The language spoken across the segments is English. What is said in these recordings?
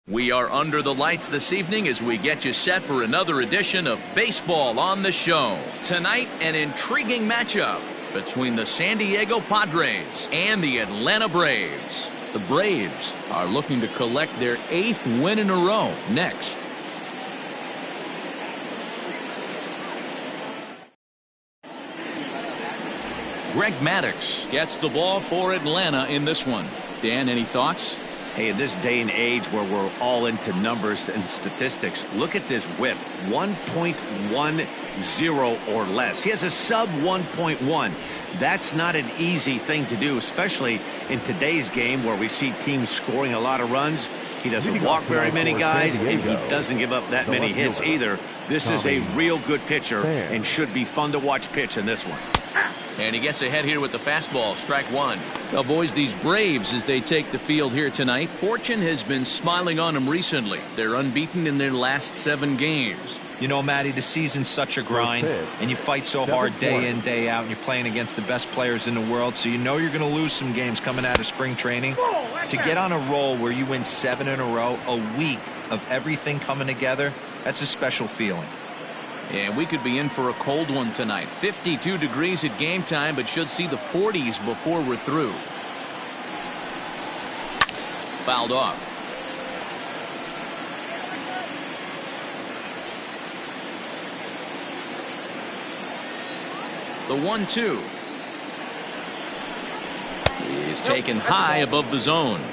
We are under the lights this evening as we get you set for another edition of Baseball on the Show. Tonight, an intriguing matchup between the San Diego Padres and the Atlanta Braves. The Braves are looking to collect their 8th win in a row next. Greg Maddux gets the ball for Atlanta in this one. Dan, any thoughts? Hey, in this day and age where we're all into numbers and statistics, look at this whip, 1.10 or less. He has a sub 1.1. That's not an easy thing to do, especially in today's game where we see teams scoring a lot of runs. He doesn't walk very many guys, and he doesn't give up that many hits either. This is a real good pitcher and should be fun to watch pitch in this one. And he gets ahead here with the fastball, strike one. Well, boys, these Braves, as they take the field here tonight, fortune has been smiling on them recently. They're unbeaten in their last 7 games. You know, Matty, the season's such a grind, and you fight so hard day in, day out, and you're playing against the best players in the world, so you know you're going to lose some games coming out of spring training. To get on a roll where you win 7 in a row, a week of everything coming together, that's a special feeling. And we could be in for a cold one tonight. 52 degrees at game time, but should see the 40s before we're through. Fouled off. The 1-2 is taken high above the zone.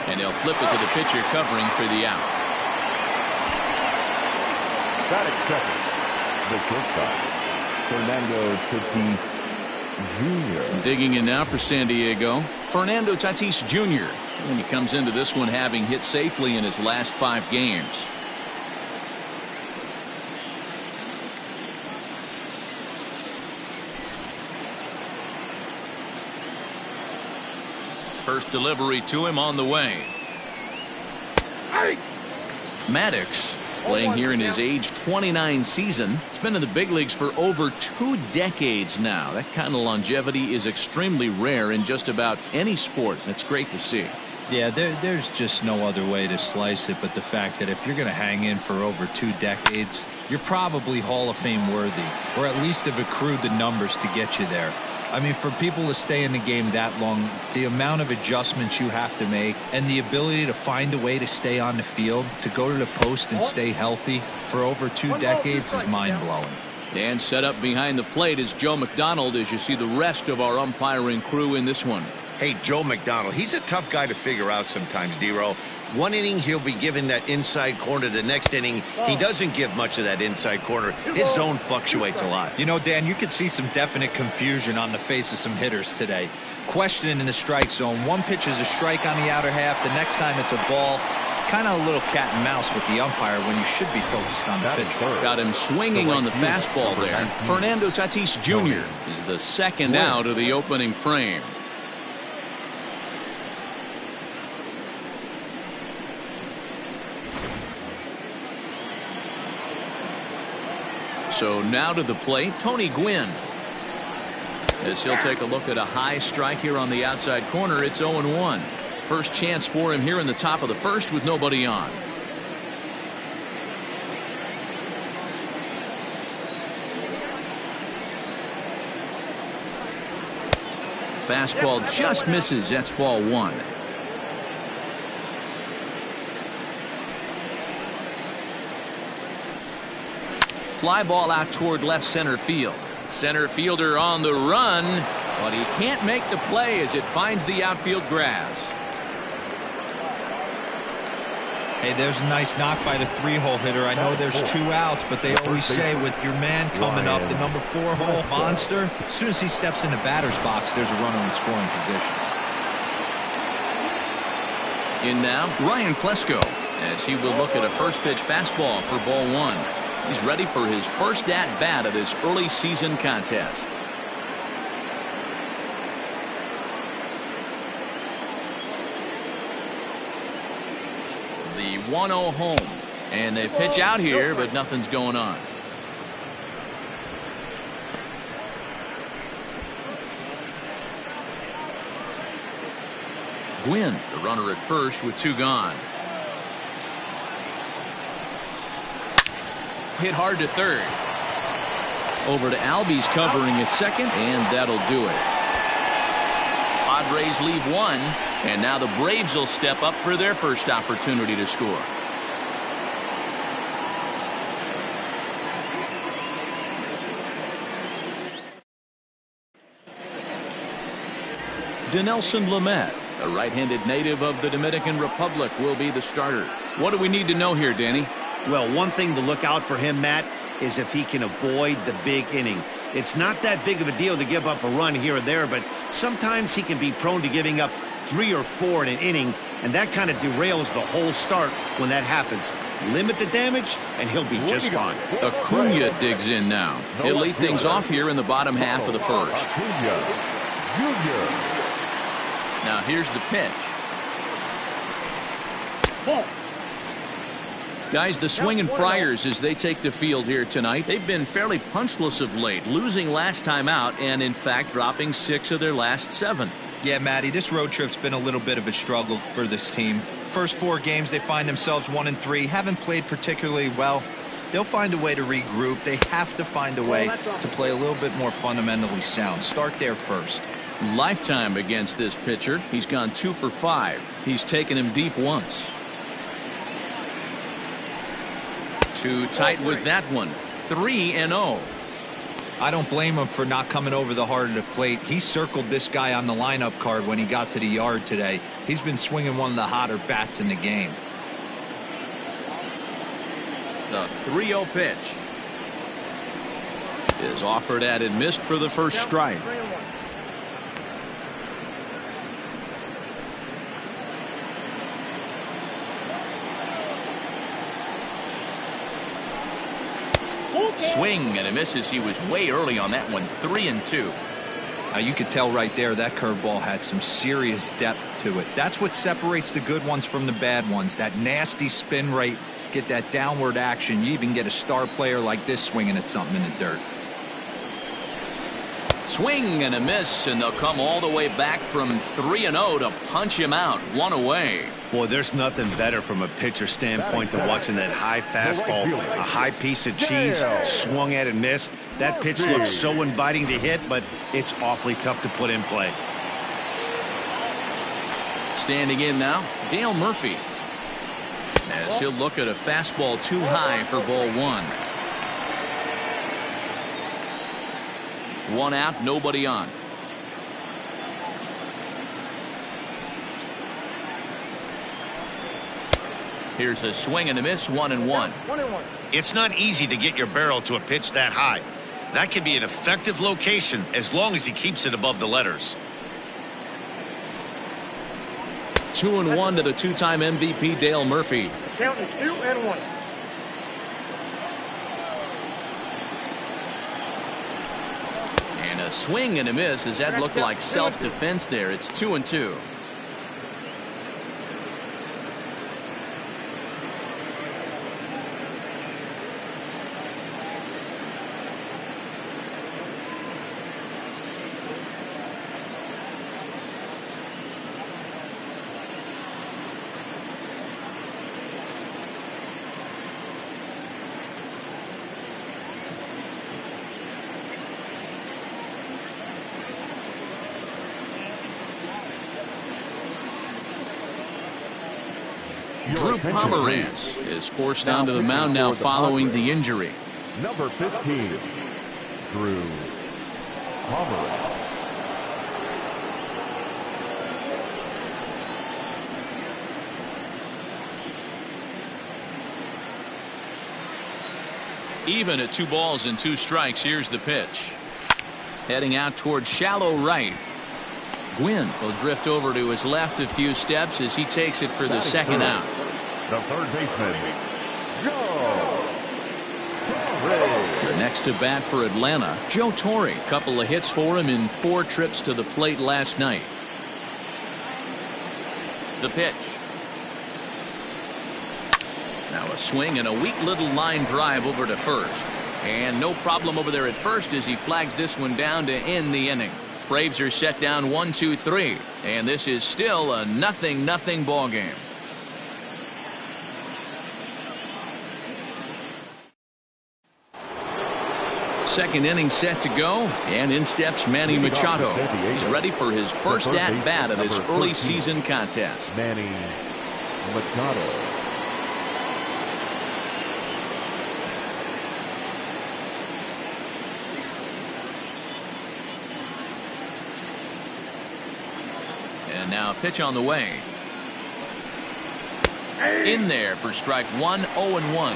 And he'll flip it to the pitcher covering for the out. Got it, second. The shortstop, Fernando Tatis Jr. Digging in now for San Diego, Fernando Tatis Jr. And he comes into this one having hit safely in his last 5 games. First delivery to him on the way. Maddux, playing here in his age 29 season. He's been in the big leagues for over 2 decades now. That kind of longevity is extremely rare in just about any sport. That's great to see. Yeah, there's just no other way to slice it but the fact that if you're going to hang in for over 2 decades, you're probably Hall of Fame worthy, or at least have accrued the numbers to get you there. I mean, for people to stay in the game that long, the amount of adjustments you have to make and the ability to find a way to stay on the field, to go to the post and stay healthy for over 2 decades is mind-blowing. And set up behind the plate is Joe McDonald as you see the rest of our umpiring crew in this one. Hey, Joe McDonald, he's a tough guy to figure out sometimes, D-Row. One inning, he'll be giving that inside corner. The next inning, he doesn't give much of that inside corner. His zone fluctuates a lot. You know, Dan, you could see some definite confusion on the face of some hitters today. Questioning in the strike zone. One pitch is a strike on the outer half. The next time it's a ball. Kind of a little cat and mouse with the umpire when you should be focused on the pitch. Got him swinging on the fastball there. Fernando Tatis Jr. is the second out of the opening frame. So now to the plate, Tony Gwynn. As he'll take a look at a high strike here on the outside corner, it's 0-1. First chance for him here in the top of the first with nobody on. Fastball just misses. That's ball 1. Fly ball out toward left center field. Center fielder on the run, but he can't make the play as it finds the outfield grass. Hey, there's a nice knock by the 3-hole hitter. I know there's 2 outs, but they always say with your man coming up, the number 4-hole monster, as soon as he steps in the batter's box, there's a runner in scoring position. In now, Ryan Klesko, as he will look at a first pitch fastball for ball 1. He's ready for his first at-bat of this early season contest. The 1-0 home. And they pitch out here, but nothing's going on. Gwynn, the runner at first with 2 gone. Hit hard to third. Over to Albies covering at second, and that'll do it. Padres leave 1, and now the Braves will step up for their first opportunity to score. Dinelson Lamet, a right-handed native of the Dominican Republic, will be the starter. What do we need to know here, Danny? Well, one thing to look out for him, Matt, is if he can avoid the big inning. It's not that big of a deal to give up a run here or there, but sometimes he can be prone to giving up 3 or 4 in an inning, and that kind of derails the whole start when that happens. Limit the damage, and he'll be just fine. Acuna digs in now. He'll lead things off here in the bottom half of the first. Now here's the pitch. Guys, the swinging Friars as they take the field here tonight. They've been fairly punchless of late, losing last time out and, in fact, dropping 6 of their last 7. Yeah, Matty, this road trip's been a little bit of a struggle for this team. First 4 games, they find themselves 1-3, haven't played particularly well. They'll find a way to regroup. They have to find a way to play a little bit more fundamentally sound. Start there first. Lifetime against this pitcher. He's gone 2 for 5. He's taken him deep once. Too tight with that one. 3-0. I don't blame him for not coming over the heart of the plate. He circled this guy on the lineup card when he got to the yard today. He's been swinging one of the hotter bats in the game. The 3-0 pitch is offered at and missed for the first strike. Swing and a miss as he was way early on that one. 3-2. Now you could tell right there that curveball had some serious depth to it. That's what separates the good ones from the bad ones. That nasty spin rate, get that downward action. You even get a star player like this swinging at something in the dirt. Swing and a miss, and they'll come all the way back from 3-0 to punch him out. 1 away. Boy, there's nothing better from a pitcher standpoint than watching that high fastball, a high piece of cheese, swung at and missed. That pitch looks so inviting to hit, but it's awfully tough to put in play. Standing in now, Dale Murphy, as he'll look at a fastball too high for ball 1. 1 out, nobody on. Here's a swing and a miss. 1-1. It's not easy to get your barrel to a pitch that high. That can be an effective location as long as he keeps it above the letters. 2-1 to the 2-time MVP Dale Murphy. Count is 2-1. And a swing and a miss as that looked like self-defense there. It's 2-2. Drew Pomeranz is forced onto the mound now following the injury. Number 15, Drew Pomeranz. Even at 2 balls and 2 strikes. Here's the pitch. Heading out towards shallow right. Gwynn will drift over to his left a few steps as he takes it for the second out. The third baseman, Joe. Padres. The next to bat for Atlanta, Joe Torre. Couple of hits for him in 4 trips to the plate last night. The pitch. Now a swing and a weak little line drive over to first. And no problem over there at first as he flags this one down to end the inning. Braves are set down 1-2-3. And this is still a 0-0 ball game. Second inning set to go, and in steps Manny Machado. He's ready for his first at-bat of this early season contest. Manny Machado. And now a pitch on the way. In there for strike 1, 0-1.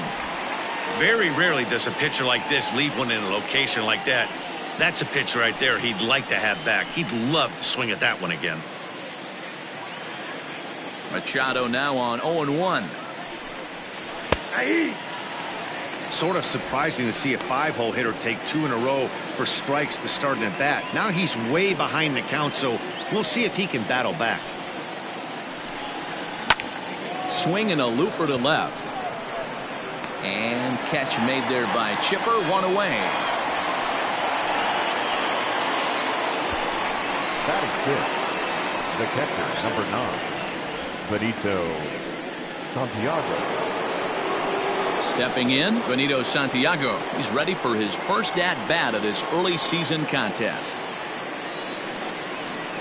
Very rarely does a pitcher like this leave one in a location like that. That's a pitch right there he'd like to have back. He'd love to swing at that one again. Machado now on 0-1. Sort of surprising to see a 5-hole hitter take 2 in a row for strikes to start an at-bat. Now he's way behind the count, so we'll see if he can battle back. Swing and a looper to left. And catch made there by Chipper, 1 away. Batting fifth, the catcher, number 9, Benito Santiago. Stepping in, Benito Santiago. He's ready for his first at-bat of this early season contest.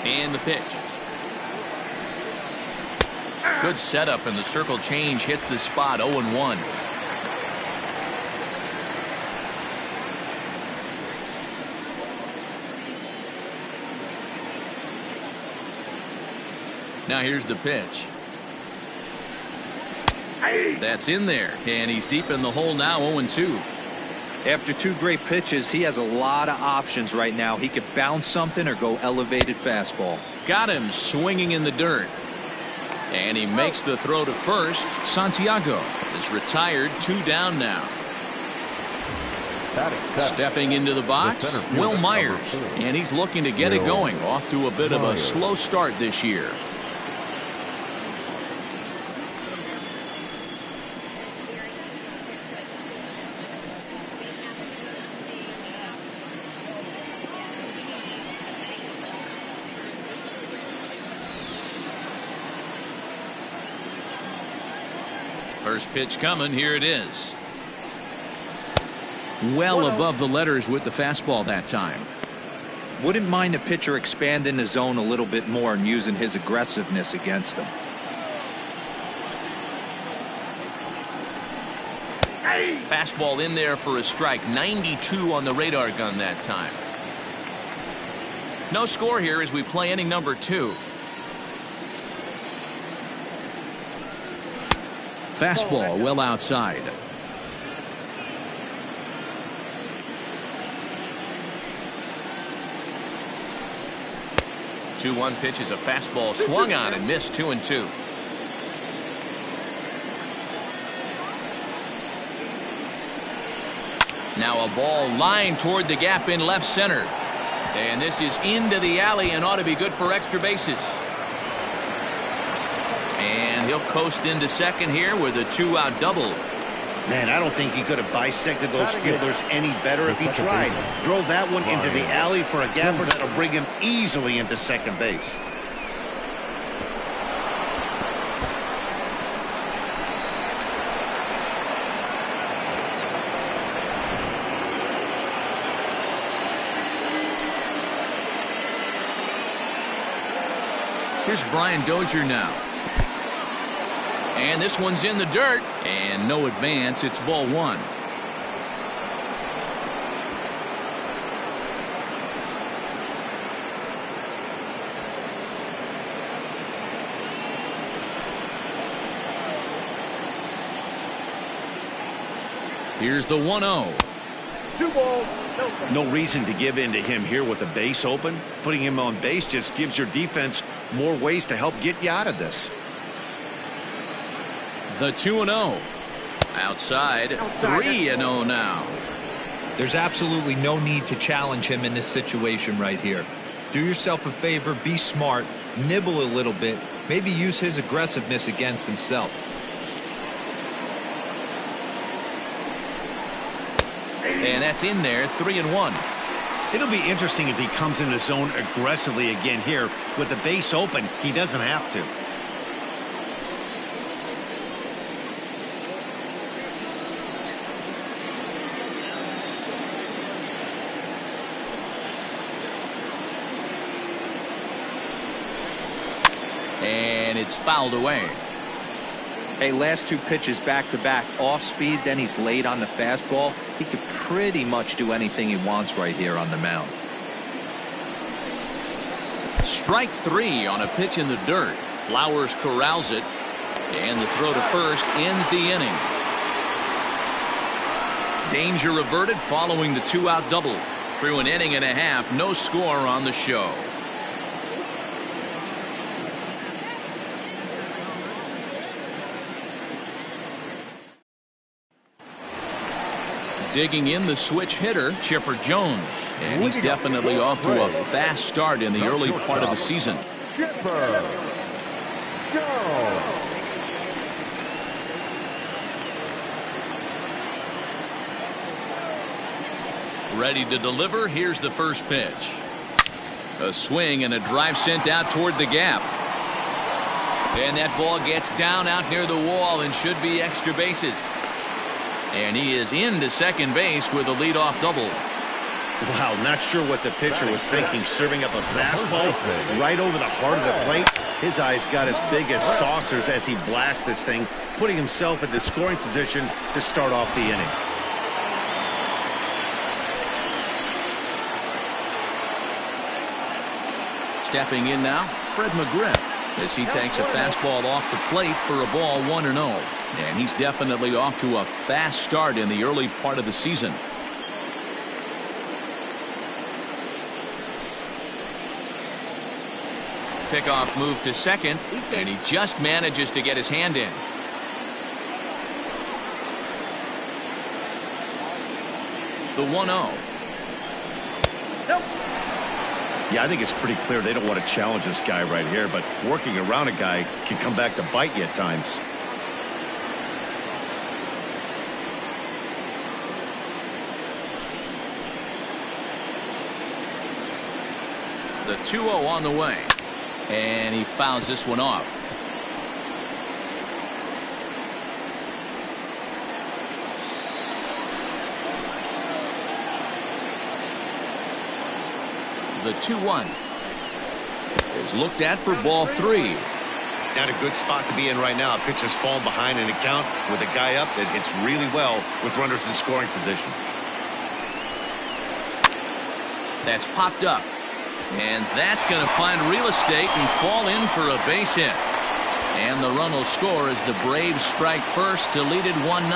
And the pitch. Good setup, and the circle change hits the spot. 0-1. Now here's the pitch. That's in there, and he's deep in the hole now. 0-2. After 2 great pitches, he has a lot of options right now. He could bounce something or go elevated fastball. Got him swinging in the dirt. And he makes the throw to first. Santiago is retired, 2 down now. Stepping into the box, Will Myers. And he's looking to get it going. Off to a bit of a slow start this year. First pitch coming. Here it is. Well above the letters with the fastball that time. Wouldn't mind the pitcher expanding the zone a little bit more and using his aggressiveness against them. Fastball in there for a strike. 92 on the radar gun that time. No score here as we play inning number 2. Fastball well outside. The 2-1 pitch is a fastball swung on and missed. 2-2. Now a ball lined toward the gap in left center. And this is into the alley and ought to be good for extra bases. And he'll coast into second here with a 2-out double. Man, I don't think he could have bisected those fielders any better if he tried. Drove that one into the alley for a gapper that'll bring him easily into second base. Here's Brian Dozier now. And this one's in the dirt. And no advance. It's ball 1. Here's the 1-0. 2 balls. No reason to give in to him here with the base open. Putting him on base just gives your defense more ways to help get you out of this. The 2-0. Outside. 3-0 now. There's absolutely no need to challenge him in this situation right here. Do yourself a favor, be smart, nibble a little bit, maybe use his aggressiveness against himself. And that's in there, 3-1. It'll be interesting if he comes in the zone aggressively again here. With the base open, he doesn't have to. And it's fouled away. Hey, last two pitches back-to-back, off speed, then he's late on the fastball. He could pretty much do anything he wants right here on the mound. Strike 3 on a pitch in the dirt. Flowers corrals it, and the throw to first ends the inning. Danger averted following the 2-out double. Through an inning and a half, no score on the show. Digging in the switch hitter, Chipper Jones. And he's definitely off to a fast start in the early part of the season. Chipper Jones. Ready to deliver. Here's the first pitch. A swing and a drive sent out toward the gap. And that ball gets down out near the wall and should be extra bases. And he is into second base with a leadoff double. Wow, not sure what the pitcher was thinking, serving up a fastball right over the heart of the plate. His eyes got as big as saucers as he blasts this thing, putting himself in the scoring position to start off the inning. Stepping in now, Fred McGriff, as he takes a fastball off the plate for a ball 1-0. And he's definitely off to a fast start in the early part of the season. Pickoff move to second, and he just manages to get his hand in. The 1-0. Yeah, I think it's pretty clear they don't want to challenge this guy right here, but working around a guy can come back to bite you at times. The 2-0 on the way, and he fouls this one off. The 2-1 is looked at for ball 3. Not a good spot to be in right now. Pitcher's falling behind in the count with a guy up that hits really well with runners in scoring position. That's popped up. And that's going to find real estate and fall in for a base hit. And the run will score as the Braves strike first to lead it 1-0.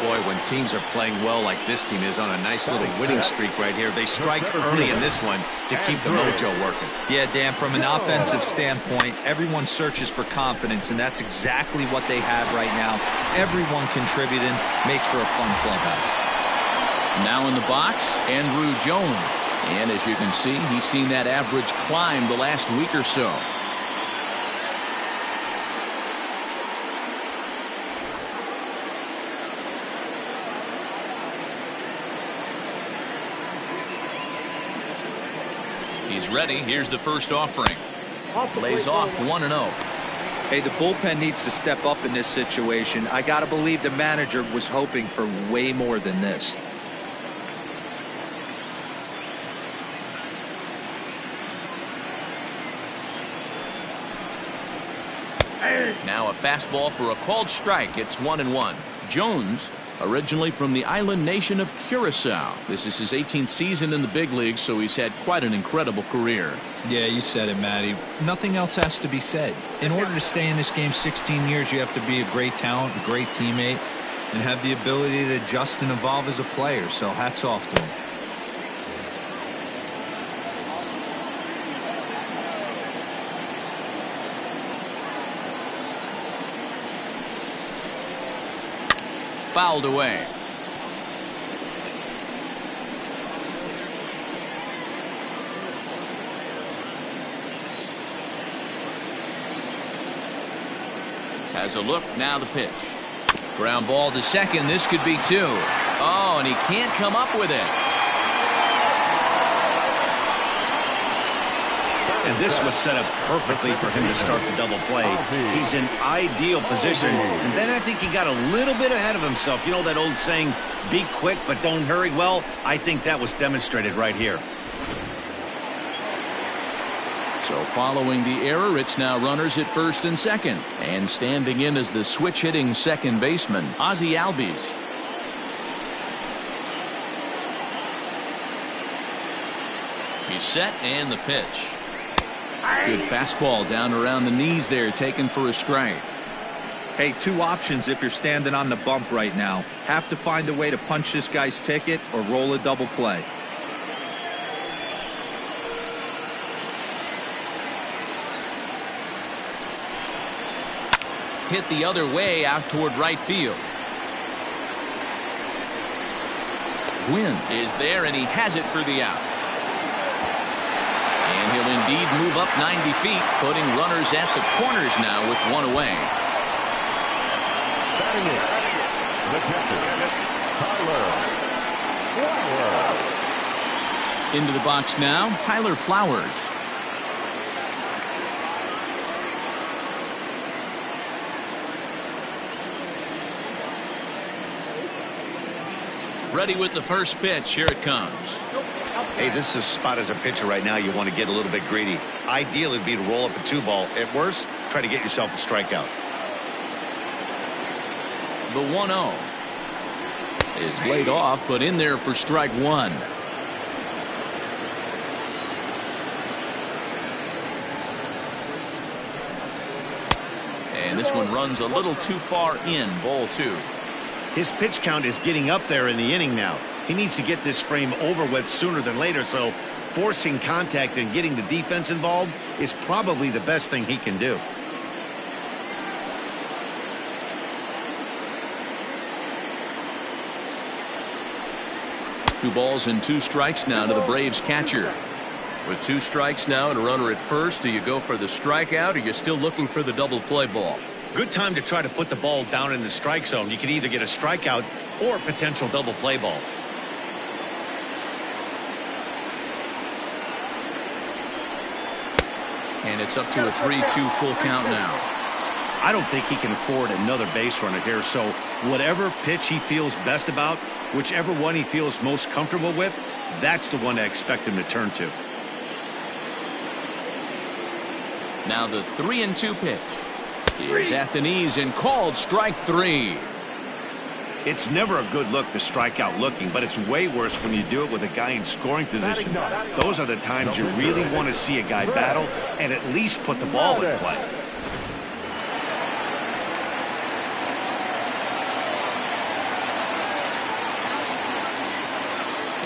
Boy, when teams are playing well like this team is on a nice little winning streak right here, they strike early in this one to keep the mojo working. Yeah, Dan, from an offensive standpoint, everyone searches for confidence, and that's exactly what they have right now. Everyone contributing makes for a fun clubhouse. Now in the box, Andrew Jones. And as you can see, he's seen that average climb the last week or so. He's ready. Here's the first offering. Lays off 1-0. Hey, the bullpen needs to step up in this situation. I got to believe the manager was hoping for way more than this. Now a fastball for a called strike. It's 1-1. Jones, originally from the island nation of Curacao. This is his 18th season in the big leagues, so he's had quite an incredible career. Yeah, you said it, Matty. Nothing else has to be said. In order to stay in this game 16 years, you have to be a great talent, a great teammate, and have the ability to adjust and evolve as a player. So hats off to him. Fouled away. Has a look, now the pitch. Ground ball to second, this could be 2. Oh, and he can't come up with it. And this was set up perfectly for him to start the double play. He's in ideal position. And then I think he got a little bit ahead of himself. You know that old saying, be quick but don't hurry? Well, I think that was demonstrated right here. So following the error, it's now runners at first and second. And standing in as the switch-hitting second baseman, Ozzie Albies. He's set and the pitch. Good fastball down around the knees there, taken for a strike. Hey, 2 options if you're standing on the bump right now. Have to find a way to punch this guy's ticket or roll a double play. Hit the other way out toward right field. Gwynn is there, and he has it for the out. And he'll indeed move up 90 feet, putting runners at the corners now with 1 away. Batting it, the catcher, Tyler Flowers. Into the box now, Tyler Flowers. Ready with the first pitch. Here it comes. Hey, this is a spot as a pitcher right now. You want to get a little bit greedy. Ideal would be to roll up a 2-ball. At worst, try to get yourself a strikeout. The 1-0 is laid off, but in there for strike 1. And this one runs a little too far in, ball 2. His pitch count is getting up there in the inning now. He needs to get this frame over with sooner than later, so forcing contact and getting the defense involved is probably the best thing he can do. Two balls and 2 strikes now to the Braves catcher. With 2 strikes now and a runner at first, do you go for the strikeout or you're still looking for the double play ball? Good time to try to put the ball down in the strike zone. You can either get a strikeout or a potential double play ball. And it's up to a 3-2 full count now. I don't think he can afford another base runner here, so whatever pitch he feels best about, whichever one he feels most comfortable with, that's the one I expect him to turn to. Now the 3-2 pitch. He's at the knees and called strike 3. It's never a good look to strike out looking, but it's way worse when you do it with a guy in scoring position. Those are the times you really want to see a guy battle and at least put the ball in play.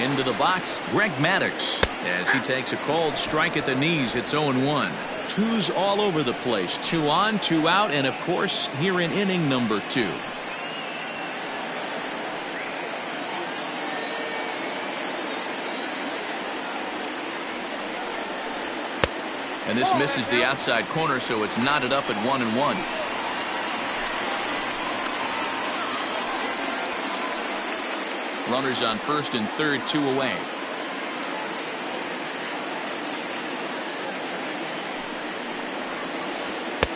Into the box, Greg Maddux, as he takes a called strike at the knees. It's 0-1. 2s all over the place. 2 on, 2 out, and of course here in inning number 2. And this misses the outside corner, so it's knotted up at 1-1. Runners on first and third, 2 away.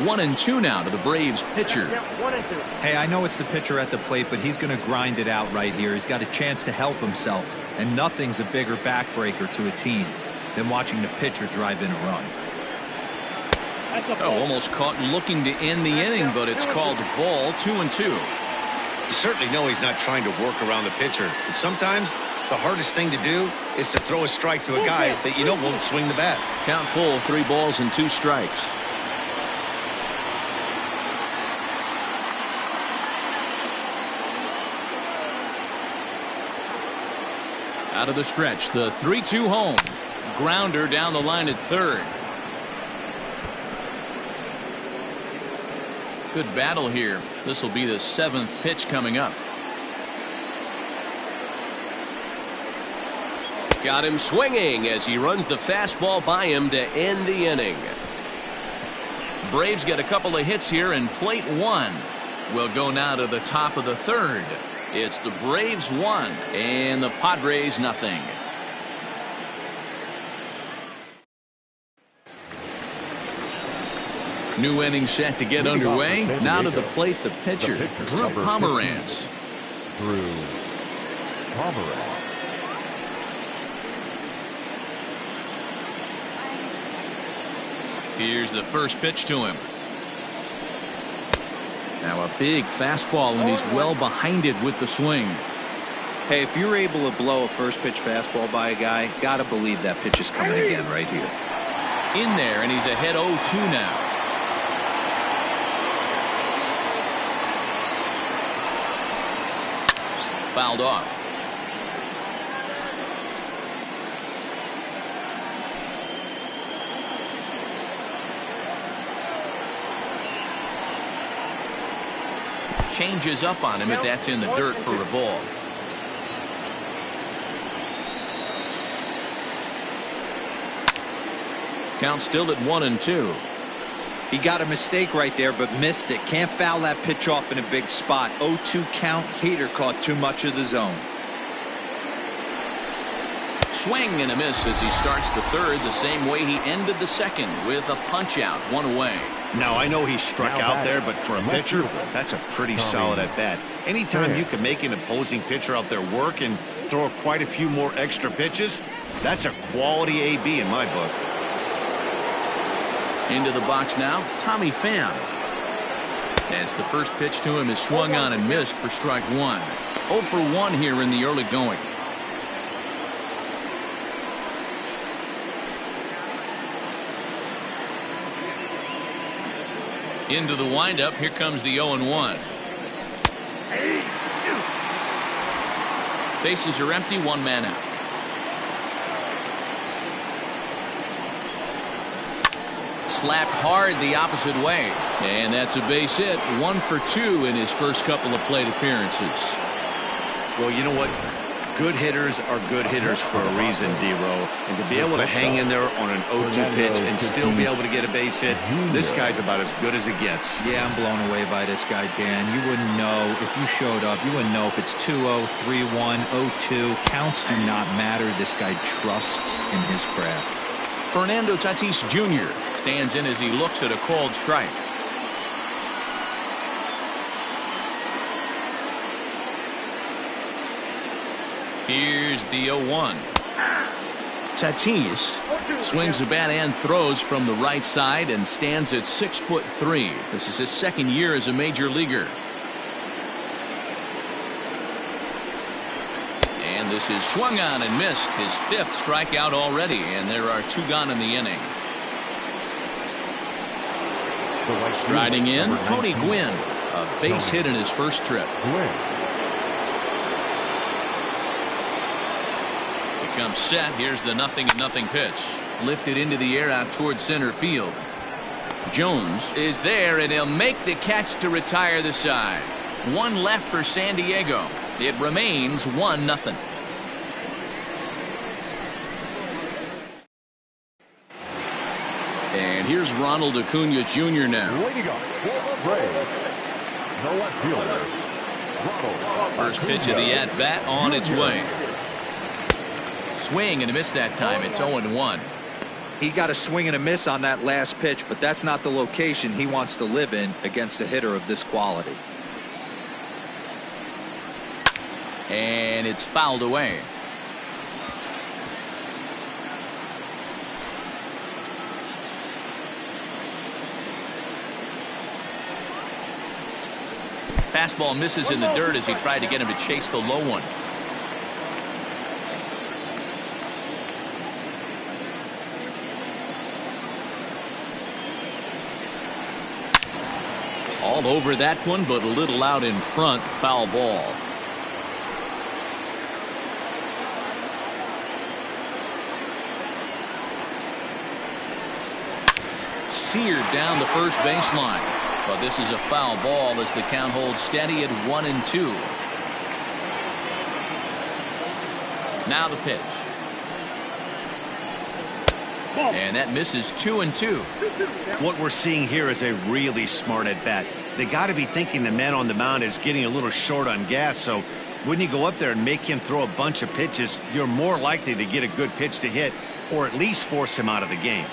One and 2 now to the Braves pitcher. Hey, I know it's the pitcher at the plate, but he's going to grind it out right here. He's got a chance to help himself, and nothing's a bigger backbreaker to a team than watching the pitcher drive in a run. Oh, almost caught looking to end the inning, but it's called ball. 2-2. You certainly know he's not trying to work around the pitcher, but sometimes the hardest thing to do is to throw a strike to a guy that you know won't swing the bat. Count full, 3 balls and 2 strikes. Out of the stretch, the 3-2 home. Grounder down the line at third. Good battle here. This will be the 7th pitch coming up. Got him swinging as he runs the fastball by him to end the inning. Braves get a couple of hits here in plate one. We'll go now to the top of the third. It's the Braves 1 and the Padres nothing. New inning set to get underway. Now to the plate, the pitcher, Drew Pomeranz. Drew Pomeranz. Here's the first pitch to him. Now a big fastball, and he's well behind it with the swing. Hey, if you're able to blow a first pitch fastball by a guy, gotta believe that pitch is coming again right here. In there, and he's ahead 0-2 now. Fouled off. Changes up on him, if that's in the dirt for a ball. Count still at 1-2. He got a mistake right there, but missed it. Can't foul that pitch off in a big spot. 0-2 count. Hader caught too much of the zone. Swing and a miss as he starts the third the same way he ended the second, with a punch out, one away. Now, I know he struck out there, but for a pitcher, that's a pretty solid at bat. Anytime you can make an opposing pitcher out there work and throw quite a few more extra pitches, that's a quality AB in my book. Into the box now, Tommy Pham. As the first pitch to him is swung on and missed for strike one. 0 for 1 here in the early going. Into the windup, here comes the 0-1. Bases are empty, one man out. Slapped hard the opposite way, and that's a base hit. 1 for 2 in his first couple of plate appearances. Well, you know what? Good hitters are good hitters for a reason, D-Row. And to be able to hang in there on an 0-2 pitch and still be able to get a base hit, this guy's about as good as it gets. Yeah, I'm blown away by this guy, Dan. You wouldn't know if you showed up. You wouldn't know if it's 2-0, 3-1, 0-2. Counts do not matter. This guy trusts in his craft. Fernando Tatis Jr. stands in as he looks at a called strike. Here's the 0-1. Tatis swings the bat and throws from the right side and stands at 6'3". This is his second year as a major leaguer. And this is swung on and missed, his 5th strikeout already, and there are 2 gone in the inning. Striding in, Tony Gwynn, a base hit in his first trip. Comes set. Here's the 0-0 pitch. Lifted into the air out towards center field. Jones is there, and he'll make the catch to retire the side. 1 left for San Diego. It remains 1-0. And here's Ronald Acuna Jr. now. Waiting up for the Braves, the left fielder, Ronald. First pitch of the at-bat on its way. Swing and a miss that time. It's 0-1. He got a swing and a miss on that last pitch, but that's not the location he wants to live in against a hitter of this quality. And it's fouled away. Fastball misses in the dirt as he tried to get him to chase the low one. All over that one, but a little out in front. Foul ball. Seared down the first baseline. But this is a foul ball as the count holds steady at 1-2. Now the pitch. And that misses 2-2. What we're seeing here is a really smart at bat. They got to be thinking the man on the mound is getting a little short on gas, so when you go up there and make him throw a bunch of pitches, you're more likely to get a good pitch to hit or at least force him out of the game.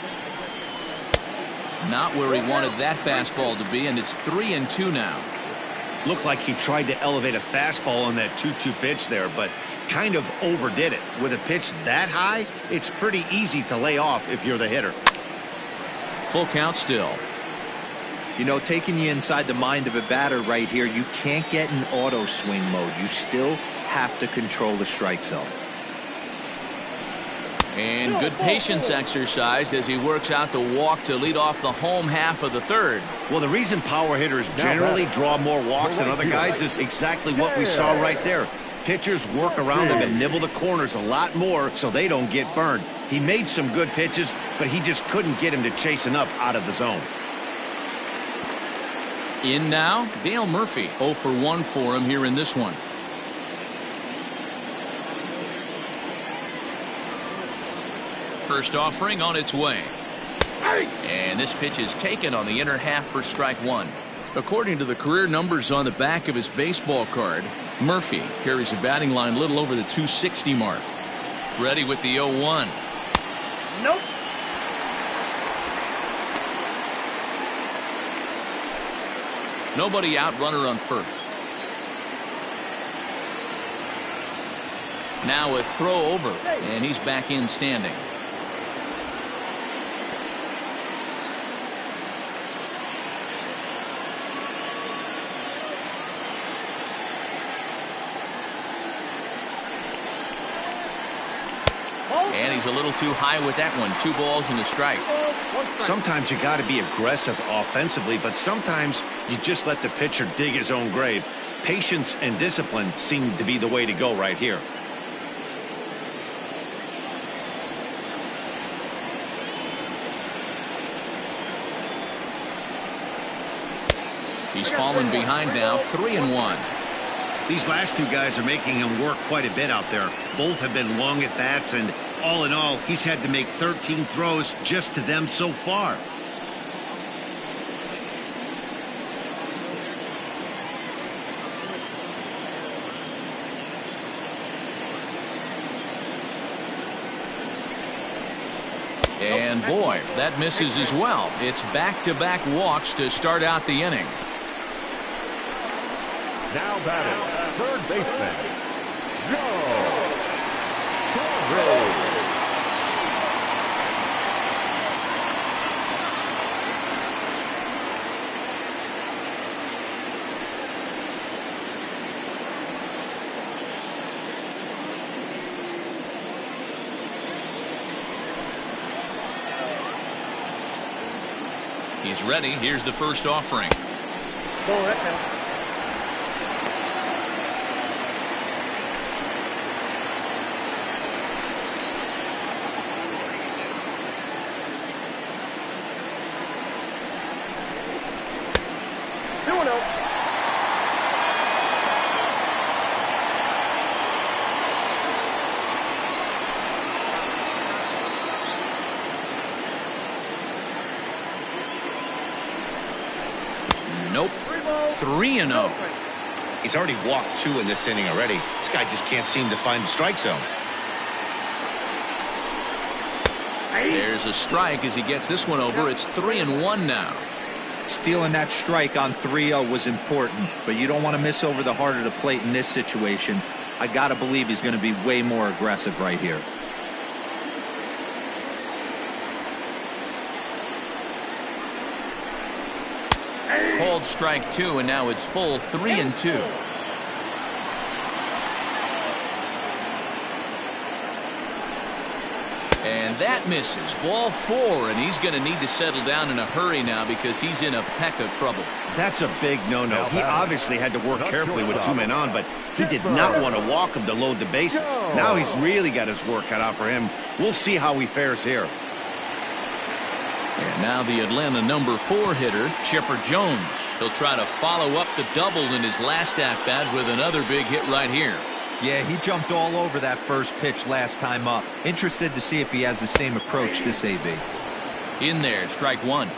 Not where he wanted that fastball to be, and it's 3-2 now. Looked like he tried to elevate a fastball on that 2-2 pitch there, but kind of overdid it. With a pitch that high, it's pretty easy to lay off if you're the hitter. Full count still. You know, taking you inside the mind of a batter right here, you can't get in auto swing mode. You still have to control the strike zone. And good patience exercised as he works out the walk to lead off the home half of the third. Well, the reason power hitters generally draw more walks than other guys is exactly what we saw right there. Pitchers work around them and nibble the corners a lot more so they don't get burned. He made some good pitches, but he just couldn't get him to chase enough out of the zone. In now, Dale Murphy. 0 for 1 for him here in this one. First offering on its way. And this pitch is taken on the inner half for strike one. According to the career numbers on the back of his baseball card, Murphy carries a batting line a little over the 260 mark. Ready with the 0-1. Nope. Nobody out, runner on first. Now a throw over, and he's back in standing. And he's a little too high with that one. 2 balls and a strike. Sometimes you got to be aggressive offensively, but sometimes you just let the pitcher dig his own grave. Patience and discipline seem to be the way to go right here. He's fallen behind now, 3-1. These last two guys are making him work quite a bit out there. Both have been long at bats, and all in all, he's had to make 13 throws just to them so far. And boy, that misses as well. It's back-to-back walks to start out the inning. Now batting, third baseman, Joe Padres. He's ready. Here's the first offering. Nope. 3-0. He's already walked 2 in this inning already. This guy just can't seem to find the strike zone. There's a strike as he gets this one over. It's 3-1 now. Stealing that strike on 3-0 was important, but you don't want to miss over the heart of the plate in this situation. I got to believe he's going to be way more aggressive right here. Called strike 2, and now it's full 3-2. And that misses. Ball 4, and he's going to need to settle down in a hurry now because he's in a peck of trouble. That's a big no-no. He obviously had to work carefully with 2 men on, but he did not want to walk him to load the bases. Now he's really got his work cut out for him. We'll see how he fares here. And now the Atlanta number 4 hitter, Chipper Jones. He'll try to follow up the double in his last at-bat with another big hit right here. Yeah, he jumped all over that first pitch last time up. Interested to see if he has the same approach this AB. In there, strike one.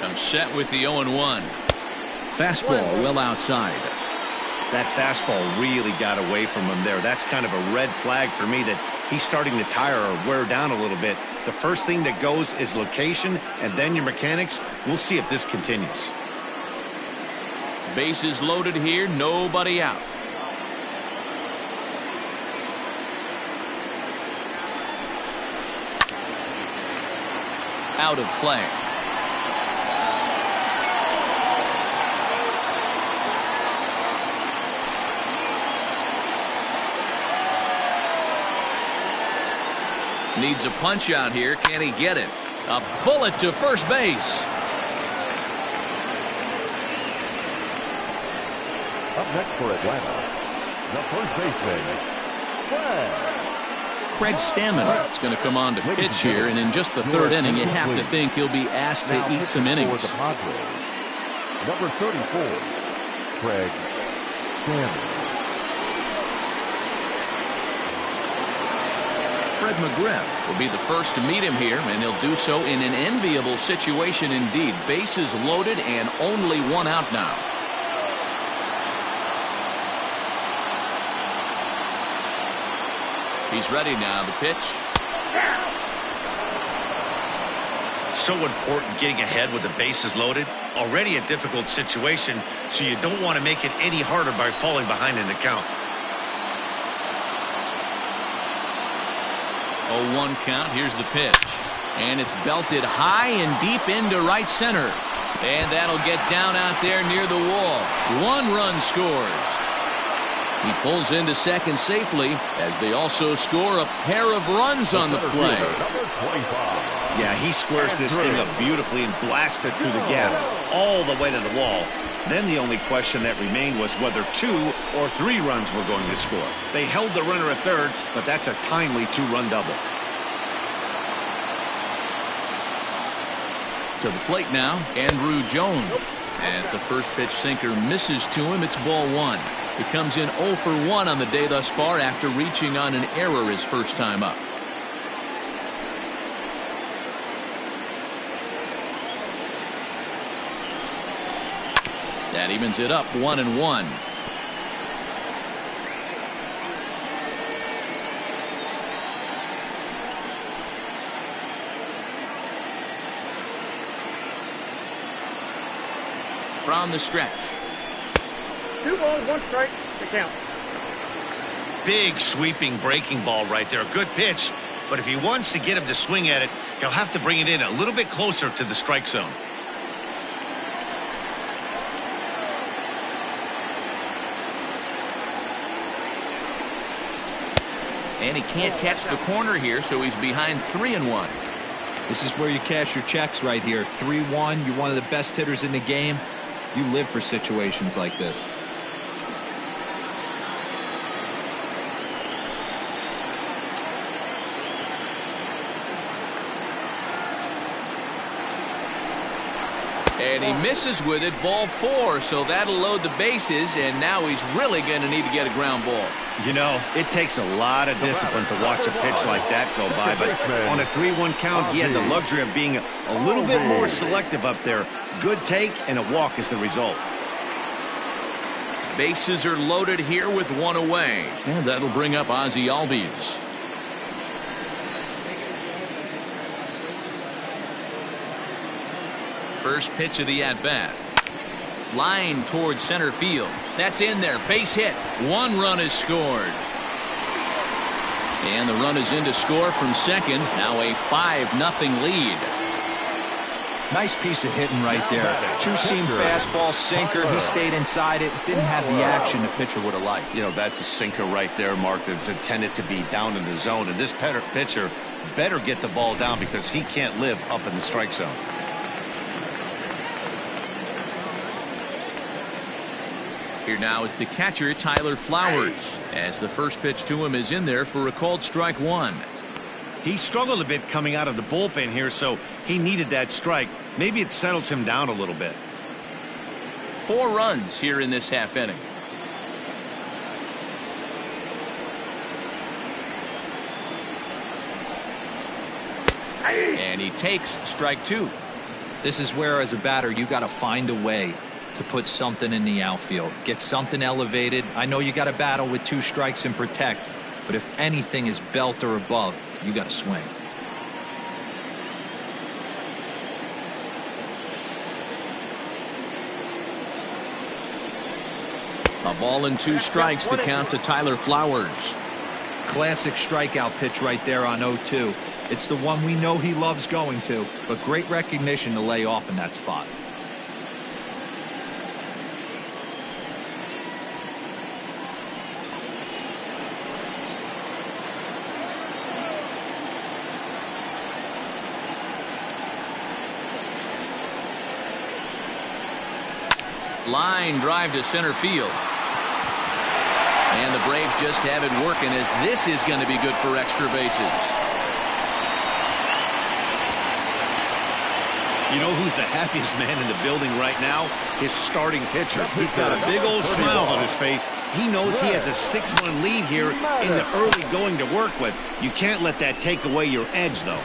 Comes set with the 0-1. Fastball well outside. That fastball really got away from him there. That's kind of a red flag for me that he's starting to tire or wear down a little bit. The first thing that goes is location and then your mechanics. We'll see if this continues. Bases loaded here, nobody out. Out of play. Needs a punch out here. Can he get it? A bullet to first base. Up next for Atlanta, the first baseman, Craig Stammen is going to come on to pitch here, and in just the third inning, you have to think he'll be asked to eat some innings. For the Padres, number 34, Craig Stammen. Fred McGriff will be the first to meet him here, and he'll do so in an enviable situation indeed. Bases loaded and only one out now. He's ready now. The pitch. So important getting ahead with the bases loaded. Already a difficult situation, so you don't want to make it any harder by falling behind in the count. 0-1 count. Here's the pitch. And it's belted high and deep into right center. And that'll get down out there near the wall. 1 run scores. He pulls into second safely as they also score a pair of runs on the play. Yeah, he squares this thing up beautifully and blasts it through the gap all the way to the wall. Then the only question that remained was whether 2 or 3 runs were going to score. They held the runner at third, but that's a timely 2-run double. To the plate now, Andrew Jones. As the first pitch sinker misses to him, it's ball 1. He comes in 0 for 1 on the day thus far after reaching on an error his first time up. That evens it up 1-1. From the stretch. 2 balls, 1 strike to count. Big sweeping breaking ball right there. Good pitch, but if he wants to get him to swing at it, he'll have to bring it in a little bit closer to the strike zone. And he can't catch the corner here, so he's behind 3-1. This is where you cash your checks right here. 3-1. You're one of the best hitters in the game. You live for situations like this. And he misses with it, ball 4, so that'll load the bases, and now he's really going to need to get a ground ball. You know, it takes a lot of discipline to watch a pitch like that go by, but on a 3-1 count, he had the luxury of being a little bit more selective up there. Good take, and a walk is the result. Bases are loaded here with 1 away, and that'll bring up Ozzie Albies. First pitch of the at-bat. Line towards center field. That's in there. Base hit. 1 run is scored. And the run is in to score from second. Now a 5-0 lead. Nice piece of hitting right there. Two-seam fastball, sinker. He stayed inside it. Didn't have the action the pitcher would have liked. You know, that's a sinker right there, Mark, that's intended to be down in the zone. And this pitcher better get the ball down because he can't live up in the strike zone. Here now is the catcher, Tyler Flowers, as the first pitch to him is in there for a called strike 1. He struggled a bit coming out of the bullpen here, so he needed that strike. Maybe it settles him down a little bit. 4 runs here in this half inning. And he takes strike 2. This is where, as a batter, you got to find a way to put something in the outfield. Get something elevated. I know you got to battle with 2 strikes and protect, but if anything is belt or above, you got to swing. A ball and 2 strikes, the count to Tyler Flowers. Classic strikeout pitch right there on 0-2. It's the one we know he loves going to, but great recognition to lay off in that spot. Line drive to center field. And the Braves just have it working, as this is going to be good for extra bases. You know who's the happiest man in the building right now? His starting pitcher. He's got a big old smile on his face. He knows he has a 6-1 lead here in the early going to work with. You can't let that take away your edge, though.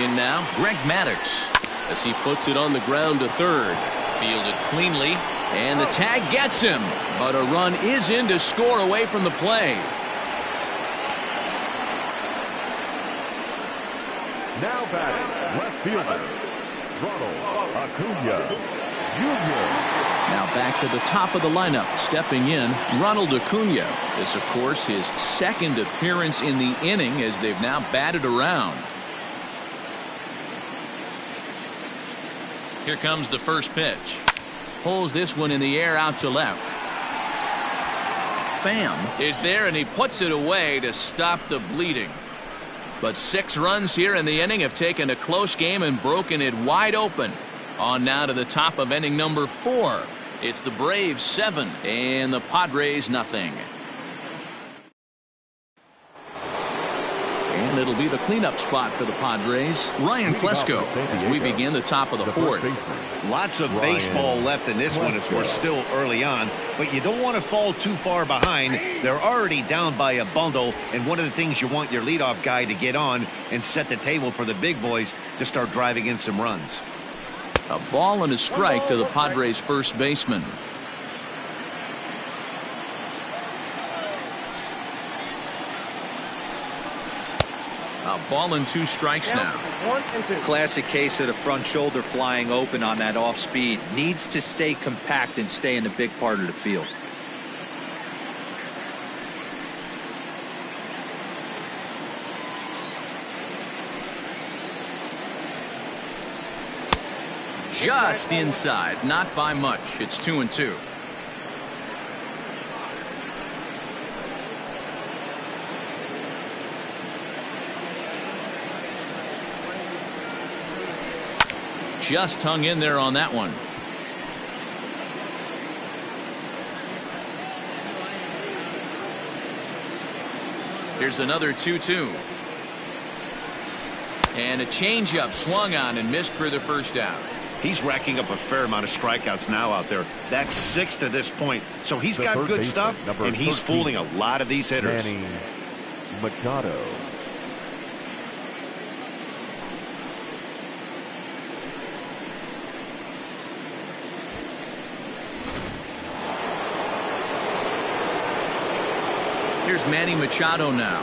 In now, Greg Maddux, as he puts it on the ground to third. Fielded cleanly, and the tag gets him, but a run is in to score away from the play. Now batting, left fielder, Ronald Acuna Jr. Now back to the top of the lineup, stepping in, Ronald Acuna. This, of course, his second appearance in the inning, as they've now batted around. Here comes the first pitch. Pulls this one in the air out to left. Pham is there, and he puts it away to stop the bleeding. But 6 runs here in the inning have taken a close game and broken it wide open. On now to the top of inning number 4. It's the Braves 7 and the Padres nothing. And it'll be the cleanup spot for the Padres. Ryan Klesko as we begin the top of the 4th. Lots of baseball left in this one as we're still early on, but you don't want to fall too far behind. They're already down by a bundle, and one of the things you want your leadoff guy to get on and set the table for the big boys to start driving in some runs. A ball and a strike to the Padres first baseman. A ball and 2 strikes now. Classic case of the front shoulder flying open on that off speed. Needs to stay compact and stay in the big part of the field. Just inside, not by much. It's 2-2. Just hung in there on that one. Here's another 2-2. And a changeup swung on and missed for the first out. He's racking up a fair amount of strikeouts now out there. That's 6 to this point. So he's got good stuff, and he's fooling a lot of these hitters. Manny Machado. Here's Manny Machado now.